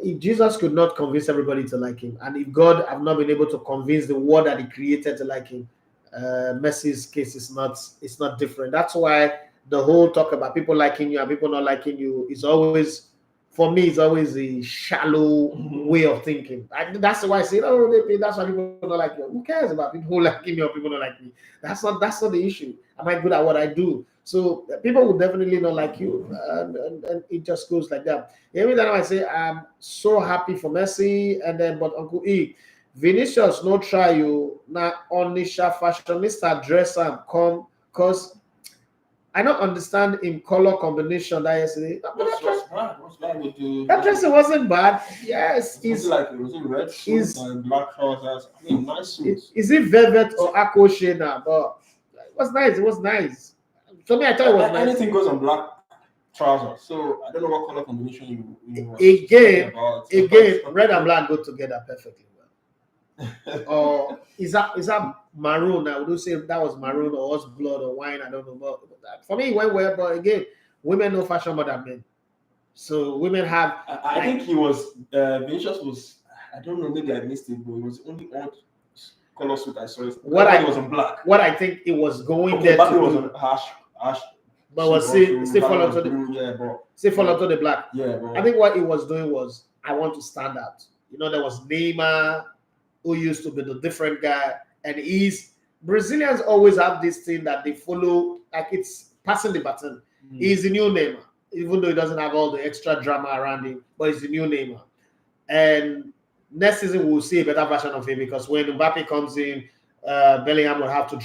if Jesus could not convince everybody to like him, and if God have not been able to convince the world that he created to like him, Messi's case is not different. That's why the whole talk about people liking you and people not liking you is always, for me, it's always a shallow way of thinking. That's why I say, that's why people don't like you. Who cares about people who like me or people don't like me? That's not the issue. Am I good at what I do? So people will definitely not like you, and it just goes like that. Every time I say I'm so happy for Messi, and then but Uncle E, Vinicius no try you now Onisha fashionista dress am come cause I don't understand in color combination that yesterday. What's bad with you? That dressing wasn't bad. Yes, was it red suits and black trousers? I mean, nice suits. Is it velvet or aqua shade now? But it was nice. It was nice. For me, I thought it was nice. Anything goes on black trousers. So I don't know what color combination you Again, red and black go together perfectly well. Or is that maroon? I would say that was maroon or horse blood or wine. I don't know. But for me, it went well. But again, women know fashion more than men. So women have. I think he was. Vinicius was. I don't know. Maybe I missed it, but it was only odd color suit I saw. It was on black. What I think it was going there. But it was on ash. But was still follow to the black. Yeah, bro. I think what he was doing was, I want to stand out. There was Neymar, who used to be the different guy, and Brazilians always have this thing that they follow, like it's passing the baton. He's the new Neymar, even though he doesn't have all the extra drama around him, but he's the new Neymar. And next season we'll see a better version of him, because when Mbappe comes in, Bellingham will have to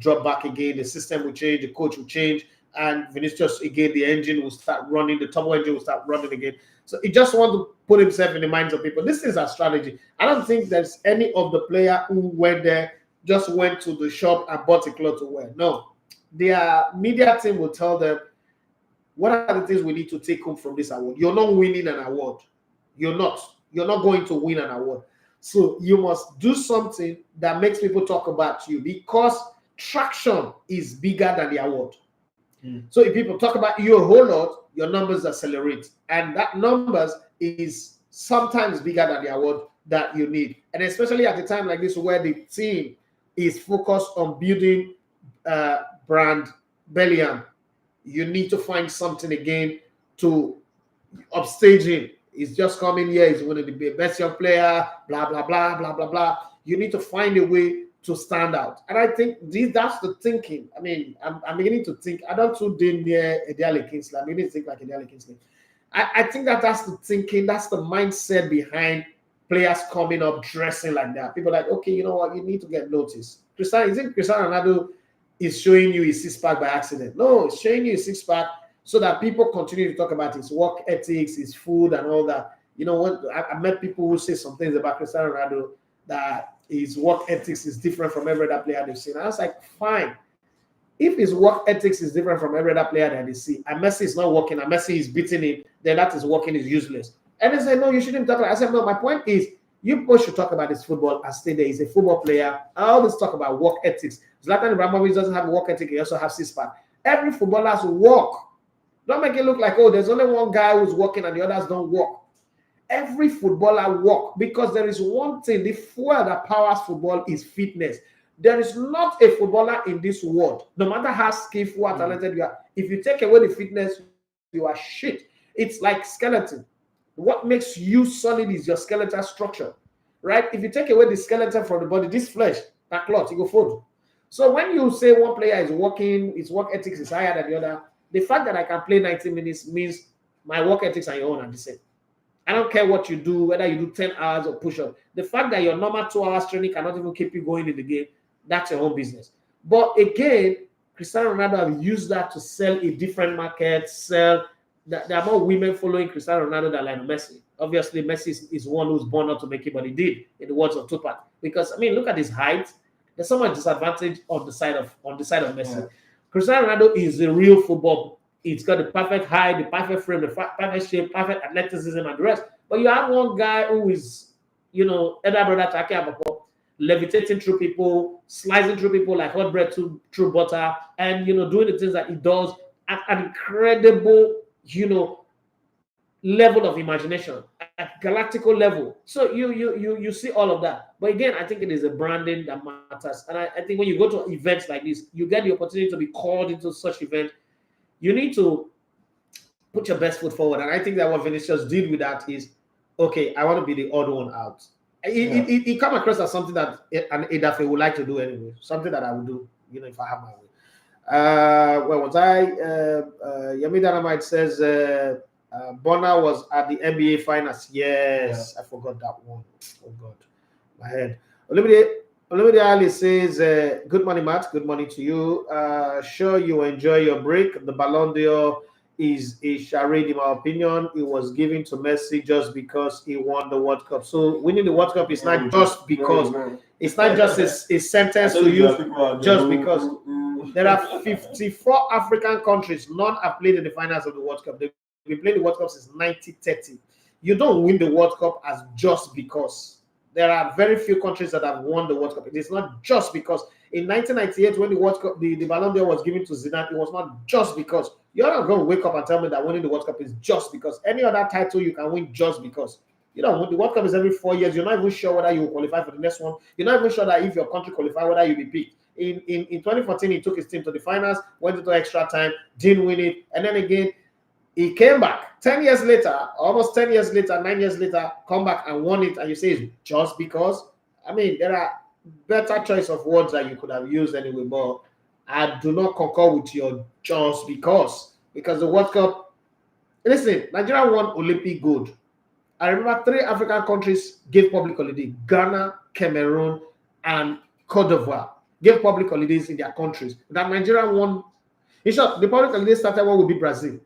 drop back again. The system will change, the coach will change, and Vinicius again, the engine will start running, the turbo engine will start running again. So he just want to put himself in the minds of people. This is a strategy. I don't think there's any of the player who went there, just went to the shop and bought a cloth to wear. No, their media team will tell them, what are the things we need to take home from this award? You're not winning an award. You're not going to win an award. So you must do something that makes people talk about you, because traction is bigger than the award. So if people talk about you a whole lot, your numbers accelerate, and that numbers is sometimes bigger than the award that you need. And especially at a time like this where the team is focused on building brand Bellingham, you need to find something again to upstage him. He's just coming here, he's one of the best young player, blah, blah, blah, blah, blah, blah. You need to find a way to stand out. And I think that's the thinking. I mean, I'm beginning to think, I don't too deal near Ideale Kingsley. I'm beginning to think like Ideale Kingsley. I think that's the thinking, that's the mindset behind players coming up dressing like that. People are like, okay, you know what, you need to get noticed. Cristiano Ronaldo is showing you his six-pack by accident? No, it's showing you his six-pack so that people continue to talk about his work ethics, his food, and all that. You know what? I met people who say some things about Cristiano Ronaldo that his work ethics is different from every other player they've seen. And I was like, fine. If his work ethics is different from every other player that they see, and Messi is not working, and Messi is beating him, then that is working is useless. And they say, no, you shouldn't talk about it. I said, no, my point is, you both should talk about his football and stay there. He's a football player. I always talk about work ethics. Zlatan Ibrahimovic doesn't have work ethic. He also has six-pack. Every footballer has work. Don't make it look like, oh, there's only one guy who's working and the others don't work. Every footballer work, because there is one thing, the fuel that powers football is fitness. There is not a footballer in this world, no matter how skillful or talented you are, if you take away the fitness, you are shit. It's like skeleton. What makes you solid is your skeletal structure, right? If you take away the skeleton from the body, this flesh, that cloth, you go fold. So when you say one player is working, his work ethics is higher than the other, the fact that I can play 90 minutes means my work ethics and your own are the same. I don't care what you do, whether you do 10 hours or push-up. The fact that your normal 2 hours training cannot even keep you going in the game, that's your own business. But again, Cristiano Ronaldo have used that to sell a different market, there are more women following Cristiano Ronaldo than Lionel Messi. Obviously, Messi is one who's born not to make it, but he did, in the words of Tupac. Because, I mean, look at his height. There's so much disadvantage on the side of Messi. Yeah. Cristiano Ronaldo is a real football. He's got the perfect height, the perfect frame, the perfect shape, perfect athleticism, and the rest. But you have one guy who is, you know, Eda Brother Take Abako, levitating through people, slicing through people like hot bread through butter, and, you know, doing the things that he does at an incredible, you know, level of imagination, at galactical level. So you see all of that. But again, I think it is a branding that matters. And I think when you go to events like this, you get the opportunity to be called into such event. You need to put your best foot forward. And I think that what Vinicius did with that is, okay, I want to be the odd one out. It come across as something that an Edafe would like to do anyway. Something that I would do, you know, if I have my way. Where was I? Yemi Dynamite says Bonner was at the NBA finals. Yes, I forgot that one. Oh God, my head. Olumide Ali says, good morning, Matt. Good morning to you. Sure you enjoy your break. The Ballon d'Or is a charade, in my opinion. It was given to Messi just because he won the World Cup. So winning the World Cup is not just because. It's not just a sentence to use just because. There are 54 African countries. None have played in the finals of the World Cup. They've been playing the World Cup since 1930. You don't win the World Cup as just because. There are very few countries that have won the World Cup. It is not just because. In 1998, when the World Cup, the Ballon d'Or was given to Zidane, it was not just because. You're not going to wake up and tell me that winning the World Cup is just because. Any other title you can win just because. You know, the World Cup is every 4 years. You're not even sure whether you will qualify for the next one. You're not even sure that if your country qualify, whether you'll be picked. In 2014, he took his team to the finals, went into extra time, didn't win it, and then again, he came back 10 years later, almost 10 years later, 9 years later, come back and won it, and you say it's just because. I mean, there are better choice of words that you could have used anyway, but I do not concur with your just because the World Cup, listen, Nigeria won Olympic gold. I remember 3 African countries gave public holiday: Ghana, Cameroon, and Cote d'Ivoire gave public holidays in their countries. That Nigeria won. In short, the public holiday started what would be Brazil.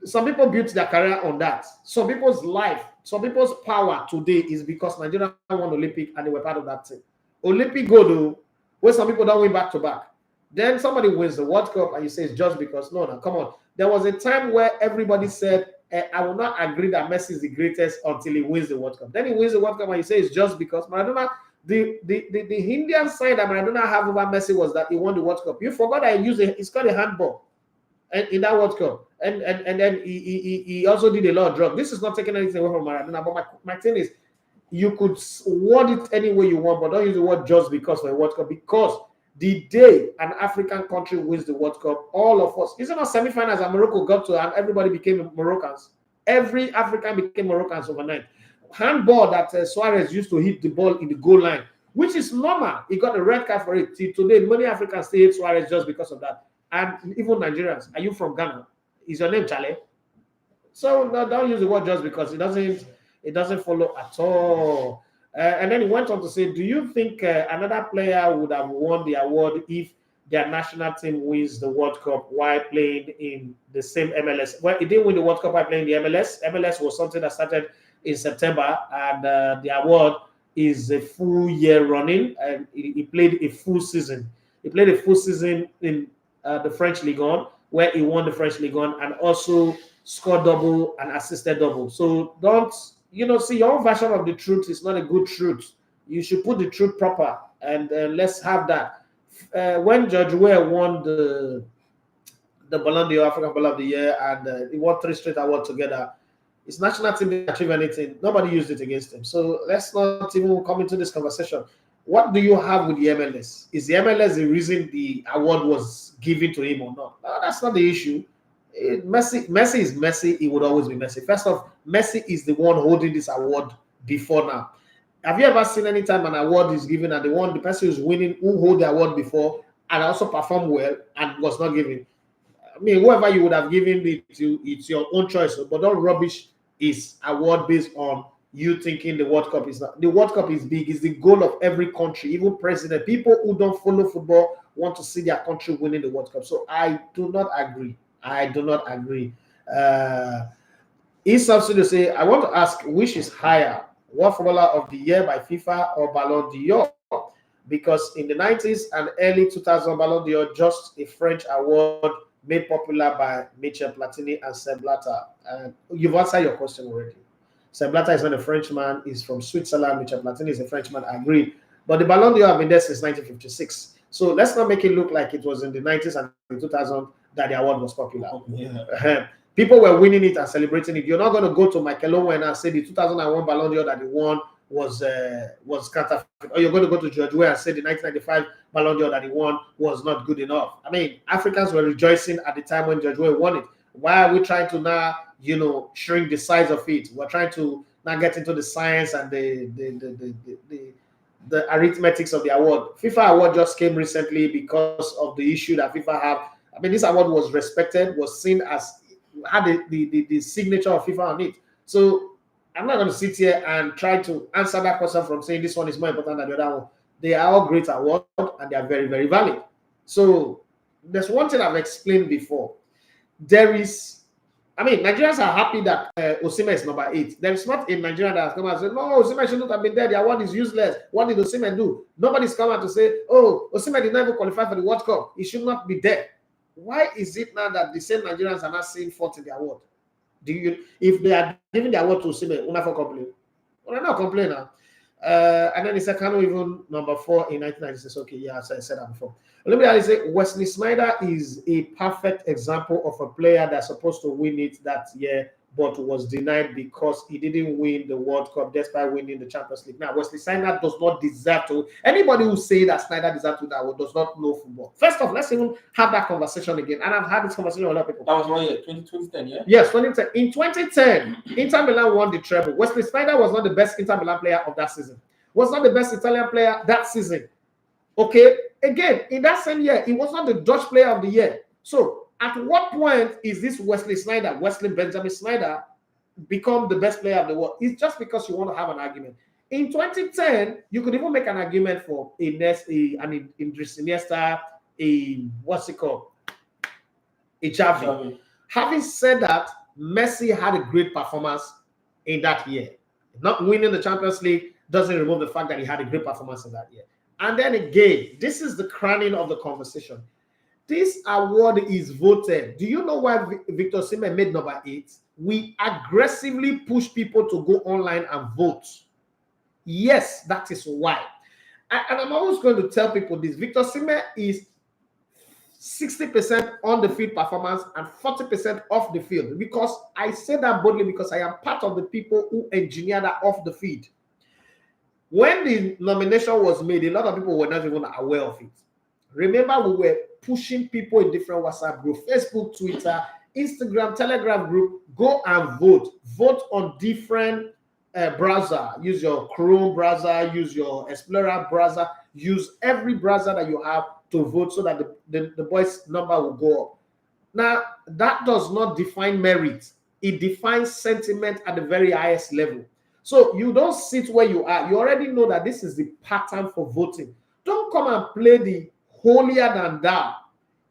Some people built their career on that. Some people's life, some people's power today is because Nigeria won Olympic and they were part of that team. Olympic gold, where some people don't win back to back. Then somebody wins the World Cup and you say it's just because. No, come on. There was a time where everybody said, I will not agree that Messi is the greatest until he wins the World Cup. Then he wins the World Cup and you say it's just because. Maradona The Indian side that Maradona have over Messi was that he won the World Cup. You forgot that he's got a handball and in that World Cup. And then he also did a lot of drugs. This is not taking anything away from Maradona, but my thing is, you could word it any way you want, but don't use the word just because for a World Cup. Because the day an African country wins the World Cup, all of us, isn't it semi-finals that Morocco got to and everybody became Moroccans? Every African became Moroccans overnight. Handball that Suarez used to hit the ball in the goal line, which is normal. He got a red card for it. Till today, many Africans still hate Suarez just because of that. And even Nigerians. Are you from Ghana? Is your name Charlie? So no, don't use the word just because it doesn't follow at all. And then he went on to say, do you think another player would have won the award if their national team wins the World Cup while playing in the same MLS? Well, he didn't win the World Cup by playing the MLS. MLS was something that started in September, and the award is a full year running, and he played a full season. He played a full season in the French Ligue 1, where he won the French Ligue 1 and also scored double and assisted double. So don't, see, your own version of the truth is not a good truth. You should put the truth proper, and let's have that. When George Weah won the Ballon d'Or, African Ballon of the Year, and he won 3 straight awards together, his national team didn't achieve anything. Nobody used it against him. So let's not even come into this conversation. What do you have with the MLS? Is the MLS the reason the award was given to him or not? No, that's not the issue. Messi is Messi. He would always be Messi. First off, Messi is the one holding this award before now. Have you ever seen any time an award is given and the person who's winning, who hold the award before and also performed well and was not given? I mean, whoever you would have given it to, it's your own choice. But don't rubbish his award based on you thinking the World Cup is not. The World Cup is big. It's the goal of every country, even president. People who don't follow football want to see their country winning the World Cup. So I do not agree. Is something to say, I want to ask, which is higher, World Footballer of the Year by FIFA or Ballon d'Or? Because in the 90s and early 2000, Ballon d'Or just a French award made popular by Michel Platini and Sepp Blatter. You've answered your question already. Sepp Blatter is not a Frenchman, he's from Switzerland. Michel Platini is a Frenchman, I agree. But the Ballon d'Or have been there since 1956. So let's not make it look like it was in the 90s and the 2000 that the award was popular. Yeah. People were winning it and celebrating it. You're not going to go to Michael Owen and say the 2001 Ballon d'Or that he won was counterfeit. Or you're going to go to George Weah and say the 1995 Ballon d'Or that he won was not good enough. I mean, Africans were rejoicing at the time when George Weah won it. Why are we trying to now, shrink the size of it? We're trying to now get into the science and the arithmetics of the award. FIFA award just came recently because of the issue that FIFA have. I mean, this award was respected, was seen as, had the signature of FIFA on it. So I'm not going to sit here and try to answer that question from saying this one is more important than the other one. They are all great awards and they are very, very valid. So there's one thing I've explained before. Nigerians are happy that Osimhen is number 8. There is not a Nigerian that has come out and said, no, Osimhen should not have been there. The award is useless. What did Osimhen do? Nobody's come out to say, oh, Osimhen did not even qualify for the World Cup. He should not be there. Why is it now that the same Nigerians are not seeing fault in the award? If they are giving the award to Osimhen, we're not for complain. We're not complain now. And then he said, Kano even number 4 in 1996. Okay, yeah, I said that before. Let me say, Wesley Sneijder is a perfect example of a player that's supposed to win it that year, but was denied because he didn't win the World Cup despite winning the Champions League. Now, Wesley Sneijder does not deserve to. Anybody who say that Sneijder deserves to that does not know football. First off, let's even have that conversation again. And I've had this conversation with other people. That was 1 year, 2010, yeah? Yes, 2010. In 2010, Inter Milan won the treble. Wesley Sneijder was not the best Inter Milan player of that season. Was not the best Italian player that season. Okay? Again, in that same year, he was not the Dutch player of the year. So, at what point is this Wesley Benjamin Sneijder, become the best player of the world? It's just because you want to have an argument. In 2010, you could even make an argument for Idris Iniesta, a Xavi. Having said that, Messi had a great performance in that year. Not winning the Champions League doesn't remove the fact that he had a great performance in that year. And then again, this is the crowning of the conversation. This award is voted. Do you know why Victor Osimhen made number 8? We aggressively push people to go online and vote. Yes, that is why. And I'm always going to tell people this. Victor Osimhen is 60% on the field performance and 40% off the field. Because I say that boldly because I am part of the people who engineer that off the field. When the nomination was made, a lot of people were not even aware of it. Remember, we were pushing people in different WhatsApp groups, Facebook, Twitter, Instagram, Telegram group. Go and vote. Vote on different browser. Use your Chrome browser, use your Explorer browser, use every browser that you have to vote so that the boys' number will go up. Now, that does not define merit. It defines sentiment at the very highest level. So you don't sit where you are. You already know that this is the pattern for voting. Don't come and play the holier than thou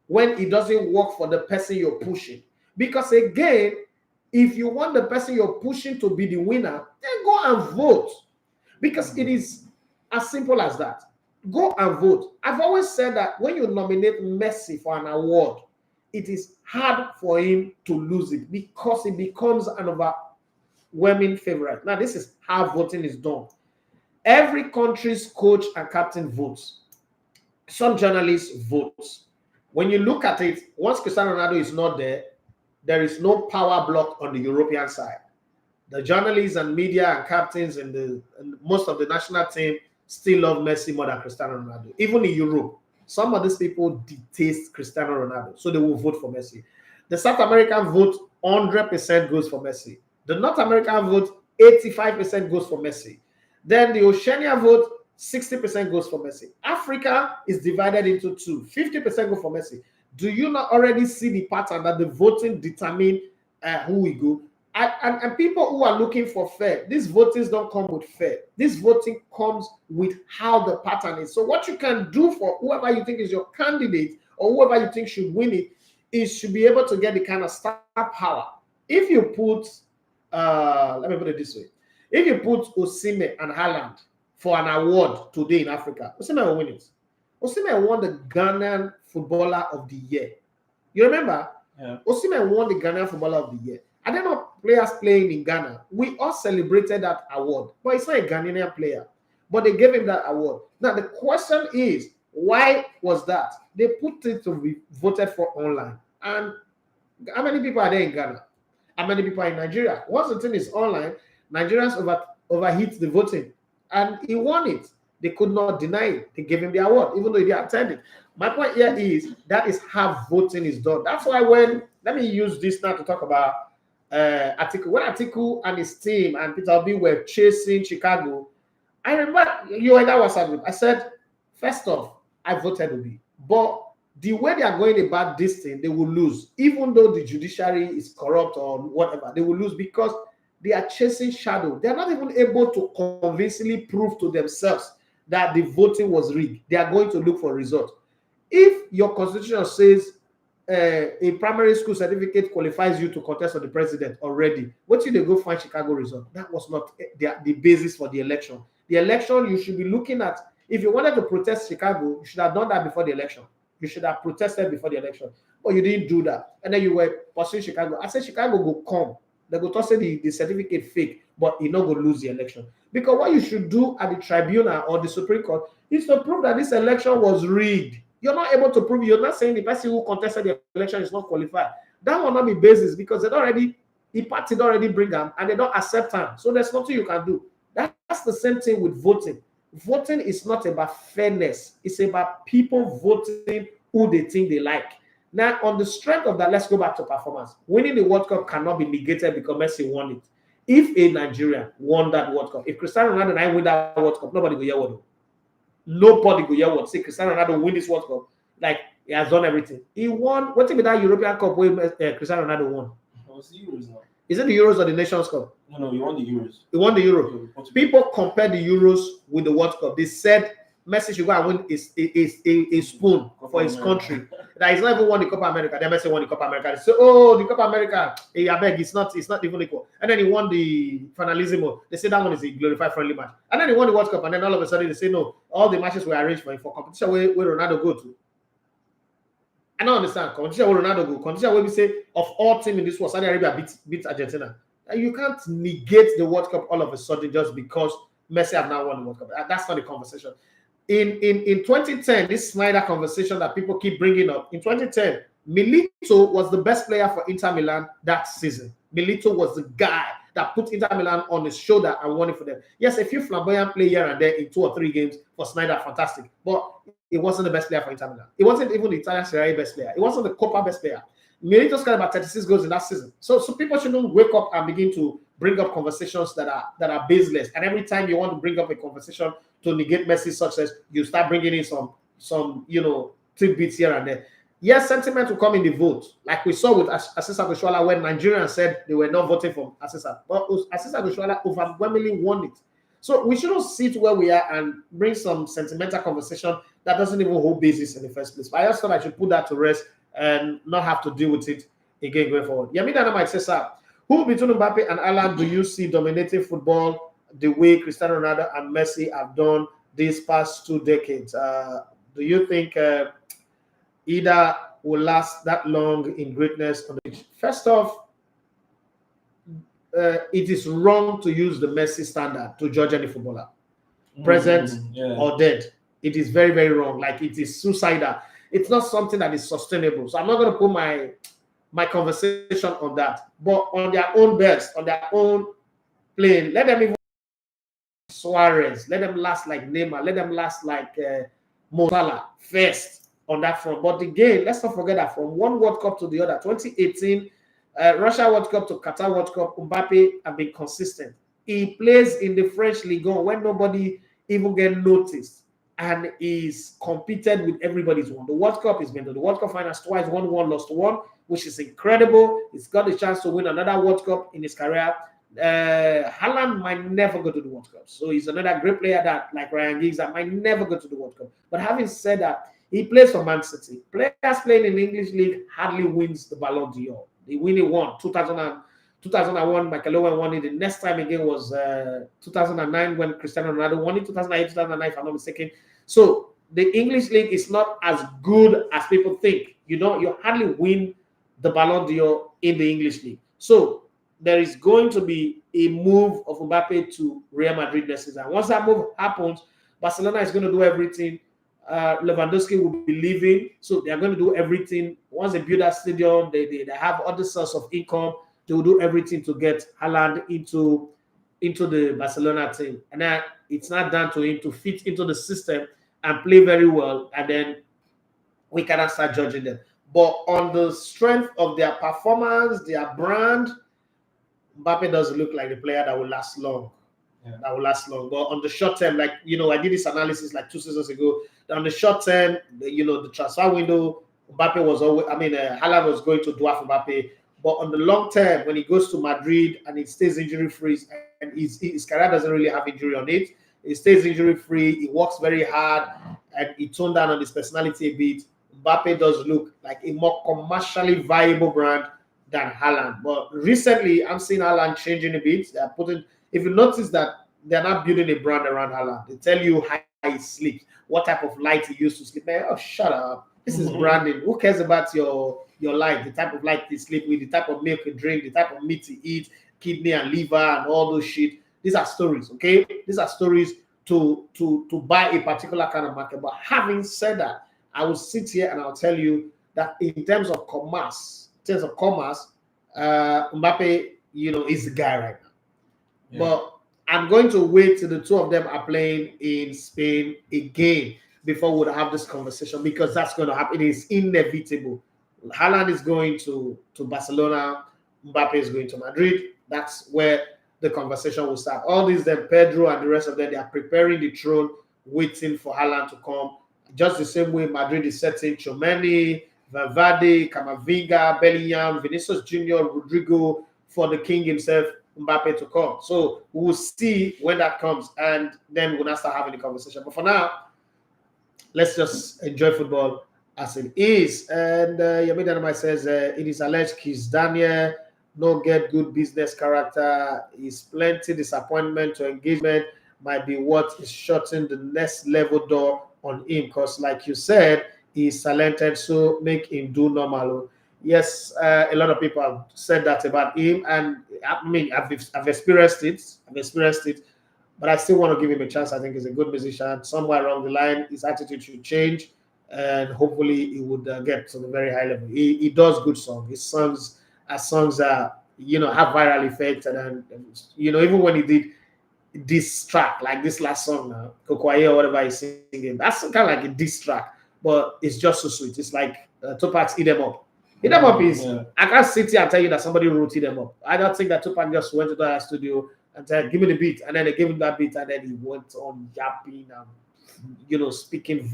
when it doesn't work for the person you're pushing. Because again, if you want the person you're pushing to be the winner, then go and vote. Because it is as simple as that. Go and vote. I've always said that when you nominate Messi for an award, it is hard for him to lose it because it becomes an overwhelming favorite. Now, this is how voting is done. Every country's coach and captain votes. Some journalists vote. When you look at it, once Cristiano Ronaldo is not there, there is no power block on the European side. The journalists and media and captains and most of the national team still love Messi more than Cristiano Ronaldo. Even in Europe, some of these people detest Cristiano Ronaldo, so they will vote for Messi. The South American vote, 100% goes for Messi. The North American vote, 85% goes for Messi. Then the Oceania vote, 60% goes for Messi. Africa is divided into two. 50% go for Messi. Do you not already see the pattern that the voting determine who we go? And people who are looking for fair, these votings don't come with fair. This voting comes with how the pattern is. So what you can do for whoever you think is your candidate or whoever you think should win it is to be able to get the kind of star power. If you put, let me put it this way. If you put Osimhen and Haaland for an award today in Africa, Osimhen will win it. Osimhen won the Ghanaian Footballer of the Year. You remember? Yeah. Osimhen won the Ghanaian Footballer of the Year. Are there not players playing in Ghana? We all celebrated that award, but it's not a Ghanaian player. But they gave him that award. Now, the question is, why was that? They put it to be voted for online. And how many people are there in Ghana? How many people are in Nigeria? Once the thing is online, Nigerians overheat the voting. And he won it. They could not deny it. They gave him the award, even though he didn't attend it. My point here is that is how voting is done. That's why let me use this now to talk about Atiku. When Atiku and his team and Peter Obi were chasing Chicago, I remember you and that WhatsApp group. I said, first off, I voted Obi. But the way they are going about this thing, they will lose. Even though the judiciary is corrupt or whatever, they will lose because they are chasing shadow. They are not even able to convincingly prove to themselves that the voting was rigged. They are going to look for a result. If your constitution says a primary school certificate qualifies you to contest for the president already, what should they go find Chicago result? That was not the basis for the election. The election, you should be looking at, if you wanted to protest Chicago, you should have done that before the election. You should have protested before the election. But you didn't do that. And then you were pursuing Chicago. I said Chicago will come. They go to say the certificate fake, but you're not going to lose the election. Because what you should do at the tribunal or the Supreme Court is to prove that this election was rigged. You're not able to prove, you're not saying the person who contested the election is not qualified. That will not be basis because the party already bring them and they don't accept them. So there's nothing you can do. That's the same thing with voting. Voting is not about fairness. It's about people voting who they think they like. Now, on the strength of that, let's go back to performance. Winning the World Cup cannot be negated because Messi won it. If a Nigerian won that World Cup, if Cristiano Ronaldo and I win that World Cup, nobody go hear what. Nobody go hear what. Say Cristiano Ronaldo win this World Cup, like he has done everything. He won. What's it with that European Cup where Cristiano Ronaldo won? It was the Euros now. Is it the Euros or the Nations Cup? No, he won the Euros. He won the Euro. People compare the Euros with the World Cup. They said Messi should go and win a spoon for his country. That he's not even won the Copa America. Then Messi won the Copa America. They say, oh, the Copa America, hey, I beg, it's not even equal. And then he won the Finalissimo. They say that one is a glorified friendly match. And then he won the World Cup. And then all of a sudden they say, no, all the matches were arranged for him for competition where Ronaldo go to. I don't understand. Competition where Ronaldo go. Competition where we say of all teams in this world, Saudi Arabia beat Argentina. And you can't negate the World Cup all of a sudden just because Messi have now won the World Cup. That's not the conversation. in 2010, this Snyder conversation that people keep bringing up, in 2010, Milito was the best player for Inter Milan that season. Milito was the guy that put Inter Milan on his shoulder and won it for them. Yes, a few flamboyant play here and there in 2 or 3 games for Snyder, fantastic. But it wasn't the best player for Inter Milan. It wasn't even the Italian Serie A best player. It wasn't the Copa best player. Milito scored about 36 goals in that season. So people shouldn't wake up and begin to bring up conversations that are baseless. And every time you want to bring up a conversation to negate Messi's success, you start bringing in some tidbits here and there. Yes, sentiment will come in the vote, like we saw with Asisa Goshola when Nigerians said they were not voting for Asisa. But Asisa Goshola overwhelmingly won it. So we shouldn't sit where we are and bring some sentimental conversation that doesn't even hold basis in the first place. But I just thought I should put that to rest and not have to deal with it again going forward. Yamida might say, sir, who between Mbappe and Alan do you see dominating football the way Cristiano Ronaldo and Messi have done these past 2 decades? Do you think either will last that long in greatness on the pitch? First off, it is wrong to use the Messi standard to judge any footballer, present or dead. It is very, very wrong. Like, it is suicidal. It's not something that is sustainable. So I'm not going to put my conversation on that. But on their own best, on their own plane, let them even Suarez, let them last like Neymar, let them last like Mo Salah first on that front. But again, let's not forget that from one World Cup to the other, 2018, Russia World Cup to Qatar World Cup, Mbappe have been consistent. He plays in the French Ligue when nobody even get noticed, and is competed with everybody's won. The World Cup, he's been to the World Cup finals twice, won 1, lost 1, which is incredible. He's got the chance to win another World Cup in his career. Haaland might never go to the World Cup. So he's another great player that, like Ryan Giggs, that might never go to the World Cup. But having said that, he plays for Man City. Players playing in the English League hardly wins the Ballon d'Or. They win it one. 2001, Michael Owen won it. The next time again was 2009 when Cristiano Ronaldo won it. 2008, 2009, if I'm not mistaken. So the English League is not as good as people think. You hardly win the Ballon d'Or in the English League. So there is going to be a move of Mbappe to Real Madrid next season. Once that move happens, Barcelona is going to do everything. Lewandowski will be leaving, so they are going to do everything. Once they build that stadium, they have other source of income. They will do everything to get Haaland into the Barcelona team, and it's not down to him to fit into the system and play very well, and then we cannot start judging them. But on the strength of their performance, their brand, Mbappe doesn't look like the player that will last long. Yeah. That will last long. But on the short term, like, I did this analysis like 2 seasons ago. On the short term, the transfer window, Mbappe was always, Haaland was going to dwarf Mbappe. But on the long term, when he goes to Madrid and he stays injury-free, and his career doesn't really have injury on it, he stays injury-free, he works very hard, and he toned down on his personality a bit, Mbappe does look like a more commercially viable brand than Haaland. But recently, I'm seeing Haaland changing a bit. They're putting, if you notice that they're not building a brand around Haaland, they tell you how he sleeps, what type of light he used to sleep. Man, oh, shut up. This is branding. Who cares about your life, the type of light you sleep with, the type of milk you drink, the type of meat you eat, kidney and liver and all those shit. These are stories, okay? These are stories to buy a particular kind of market. But having said that, I will sit here and I'll tell you that in terms of commerce, Mbappe, is the guy right now. Yeah. But I'm going to wait till the two of them are playing in Spain again before we'll have this conversation, because that's going to happen. It is inevitable. Haaland is going to Barcelona. Mbappe is going to Madrid. That's where the conversation will start. All these, then Pedro and the rest of them, they are preparing the throne, waiting for Haaland to come. Just the same way Madrid is setting Tchouameni, Valverde, Camavinga, Bellingham, Vinicius Junior, Rodrigo, for the king himself, Mbappe, to come. So we'll see when that comes, and then we'll not start having the conversation. But for now, let's just enjoy football as it is. And Yami Dynamite says, it is alleged Kiss Daniel no get good business character. Is plenty disappointment to engagement might be what is shutting the next level door on him, because like you said, he's talented, so make him do normal. Yes, a lot of people have said that about him, and I've experienced it. but I still want to give him a chance. I think he's a good musician. Somewhere along the line, his attitude should change, and hopefully he would get to the very high level. He does good songs. His songs are songs that have viral effect, and even when he did this track, like this last song now, Kokwaye or whatever he's singing, that's kind of like a diss track, but it's just so sweet. It's like Tupac's Eat 'Em Up. Eat 'Em Up is, I can't sit here and tell you that somebody wrote Eat 'Em Up. I don't think that Tupac just went to the studio and said, give me the beat, and then they gave him that beat, and then he went on yapping and, speaking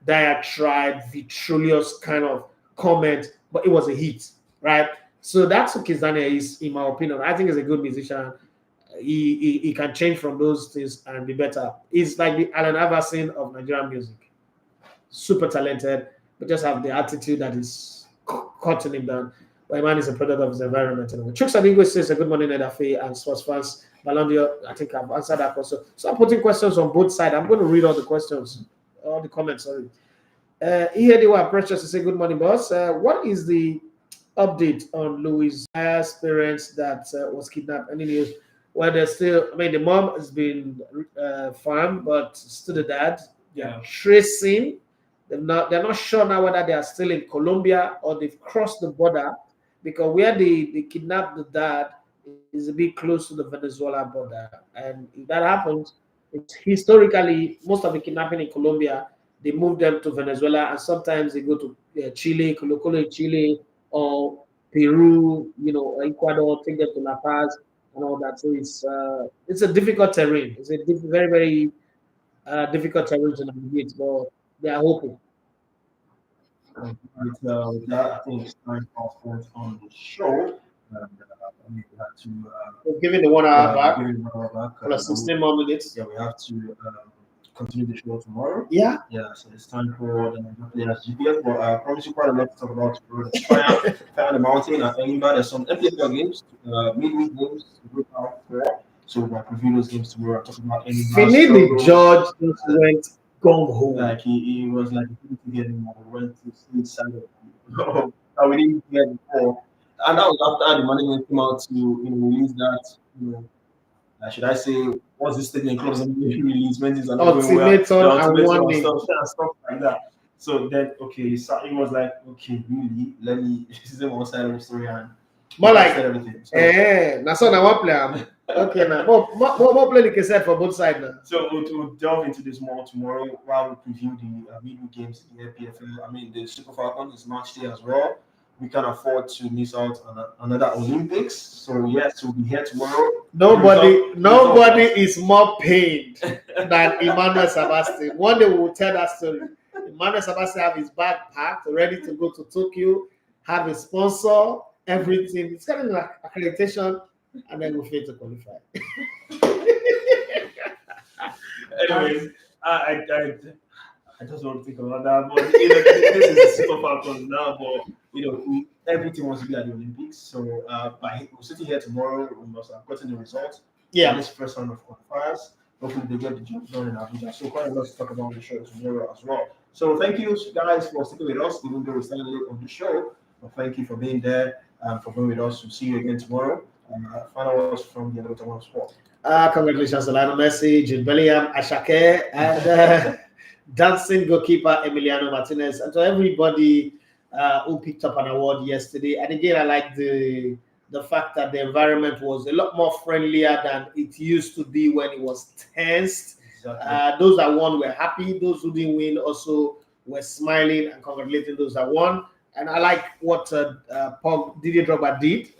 diatribe, vitriolious kind of comment, but it was a hit, right? So that's who Kizania is, in my opinion. I think he's a good musician. He can change from those things and be better. He's like the Allen Iverson of Nigerian music. Super talented, but just have the attitude that is cutting him down. But man is a product of his environment. Anyway. Chooks Adingo says a good morning, Edafe and sports fans. Ballon, I think I've answered that question. So I'm putting questions on both sides. I'm going to read all the questions, all the comments. Sorry. Here they were precious to say good morning, boss. What is the update on Louis' parents that was kidnapped? Any news? Well, they're still. I mean, the mom has been found, but still the dad. Yeah. Tracing. They're not sure now whether they are still in Colombia or they've crossed the border, because where they kidnapped the dad is a bit close to the Venezuela border. And if that happens, it's historically most of the kidnapping in Colombia, they move them to Venezuela, and sometimes they go to Chile, Colo Colo in Chile, or Peru, or Ecuador, take them to La Paz and all that. So it's a difficult terrain. It's a very, very difficult terrain to navigate, but they are hoping. With that, I think it's time for us on the show. We have to We're giving the 1 hour back, give it 1 hour back. plus 16 more minutes. Yeah, we have to continue the show tomorrow. Yeah. Yeah, so it's time for the players GPS. But I promise you quite a lot to talk about tomorrow. Fire on the Mountain and Enyimba. There's some MPFL games, midweek games to go out for. So we'll preview those games tomorrow. Talk about Enyimba. Finidi George just went gung ho. Like he was like, he didn't get him. We went to sleep side of that we didn't get before. And that was after the management came out to release that, should I say, what's this statement close and release when things are not going well, stuff like that. So then, okay, so it was like, okay, really, let me this is one side of the story and more like everything. So, that's all I want player. Okay, now more play the cassette for both sides now. So we'll delve into this more tomorrow while we preview the midweek games in the PFL. I mean, the Super Falcons is match day as well. We can't afford to miss out on another Olympics. So yes, we'll be here tomorrow. Nobody is more pained than Emmanuel Sebastian. One day we will tell that story. Emmanuel Sebastian have his bag packed, ready to go to Tokyo, have a sponsor, everything. It's kind of like accreditation, and then we fail to qualify. Anyways, I just want to think about that. But this is the Super Falcons now, but everything wants to be at the Olympics. So we're sitting here tomorrow. We must have gotten the results. Yeah. This first round of qualifiers. Hopefully they get the job done in Abuja. So quite a lot to talk about on the show tomorrow as well. So thank you guys for sticking with us, even though we're starting late on the show. But thank you for being there and for being with us. We'll see you again tomorrow. Final words from the Other One Sport. Congratulations to Lionel Messi, Jude Bellingham, Ashake, and dancing goalkeeper Emiliano Martinez, and to everybody who picked up an award yesterday. And again, I like the fact that the environment was a lot more friendlier than it used to be when it was tensed. Exactly. Those that won were happy. Those who didn't win also were smiling and congratulating those that won. And I like what Didier Drogba did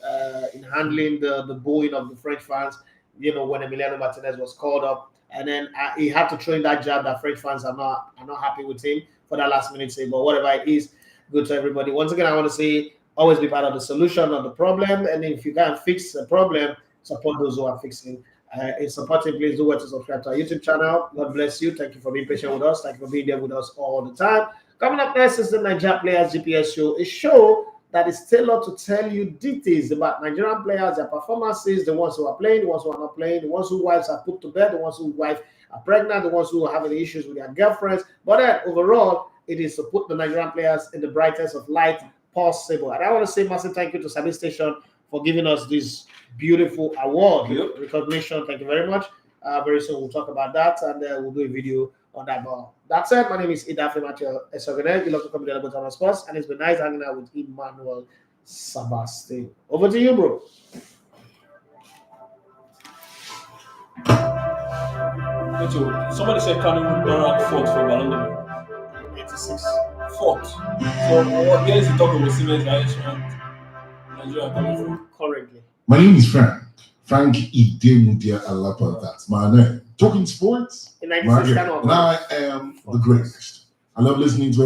in handling the booing of the French fans, when Emiliano Martinez was called up. And then he had to throw in that jab that French fans are not happy with him for that last minute save. But whatever it is, good to everybody. Once again, I want to say, always be part of the solution, not the problem. And if you can't fix the problem, support those who are fixing. In supporting, please do what to subscribe to our YouTube channel. God bless you. Thank you for being patient with us. Thank you for being there with us all the time. Coming up next is the Nigeria Players GPS Show, a show that is tailored to tell you details about Nigerian players, their performances, the ones who are playing, the ones who are not playing, the ones whose wives are put to bed, the ones whose wives are pregnant, the ones who are having issues with their girlfriends. But then overall, it is to put the Nigerian players in the brightest of light possible. And I want to say massive thank you to Sabi Station for giving us this beautiful award recognition. Thank you very much. Very soon we'll talk about that, and we'll do a video on that ball. That said, my name is Idafe Mathieu Esogene. You love to come to the Bottom Sports, and it's been nice hanging out with Emmanuel Sabastien. Over to you, bro. Somebody said Kanu don't rank fourth for Ballon d'Or. 86. Fourth. So where is the talk of Siemens highest ranked Nigeria coming from? Currently. My name is Frank Idemudia Alapa. That's my name. Talking sports, In right 96, here. kind of. And I am the greatest. I love listening to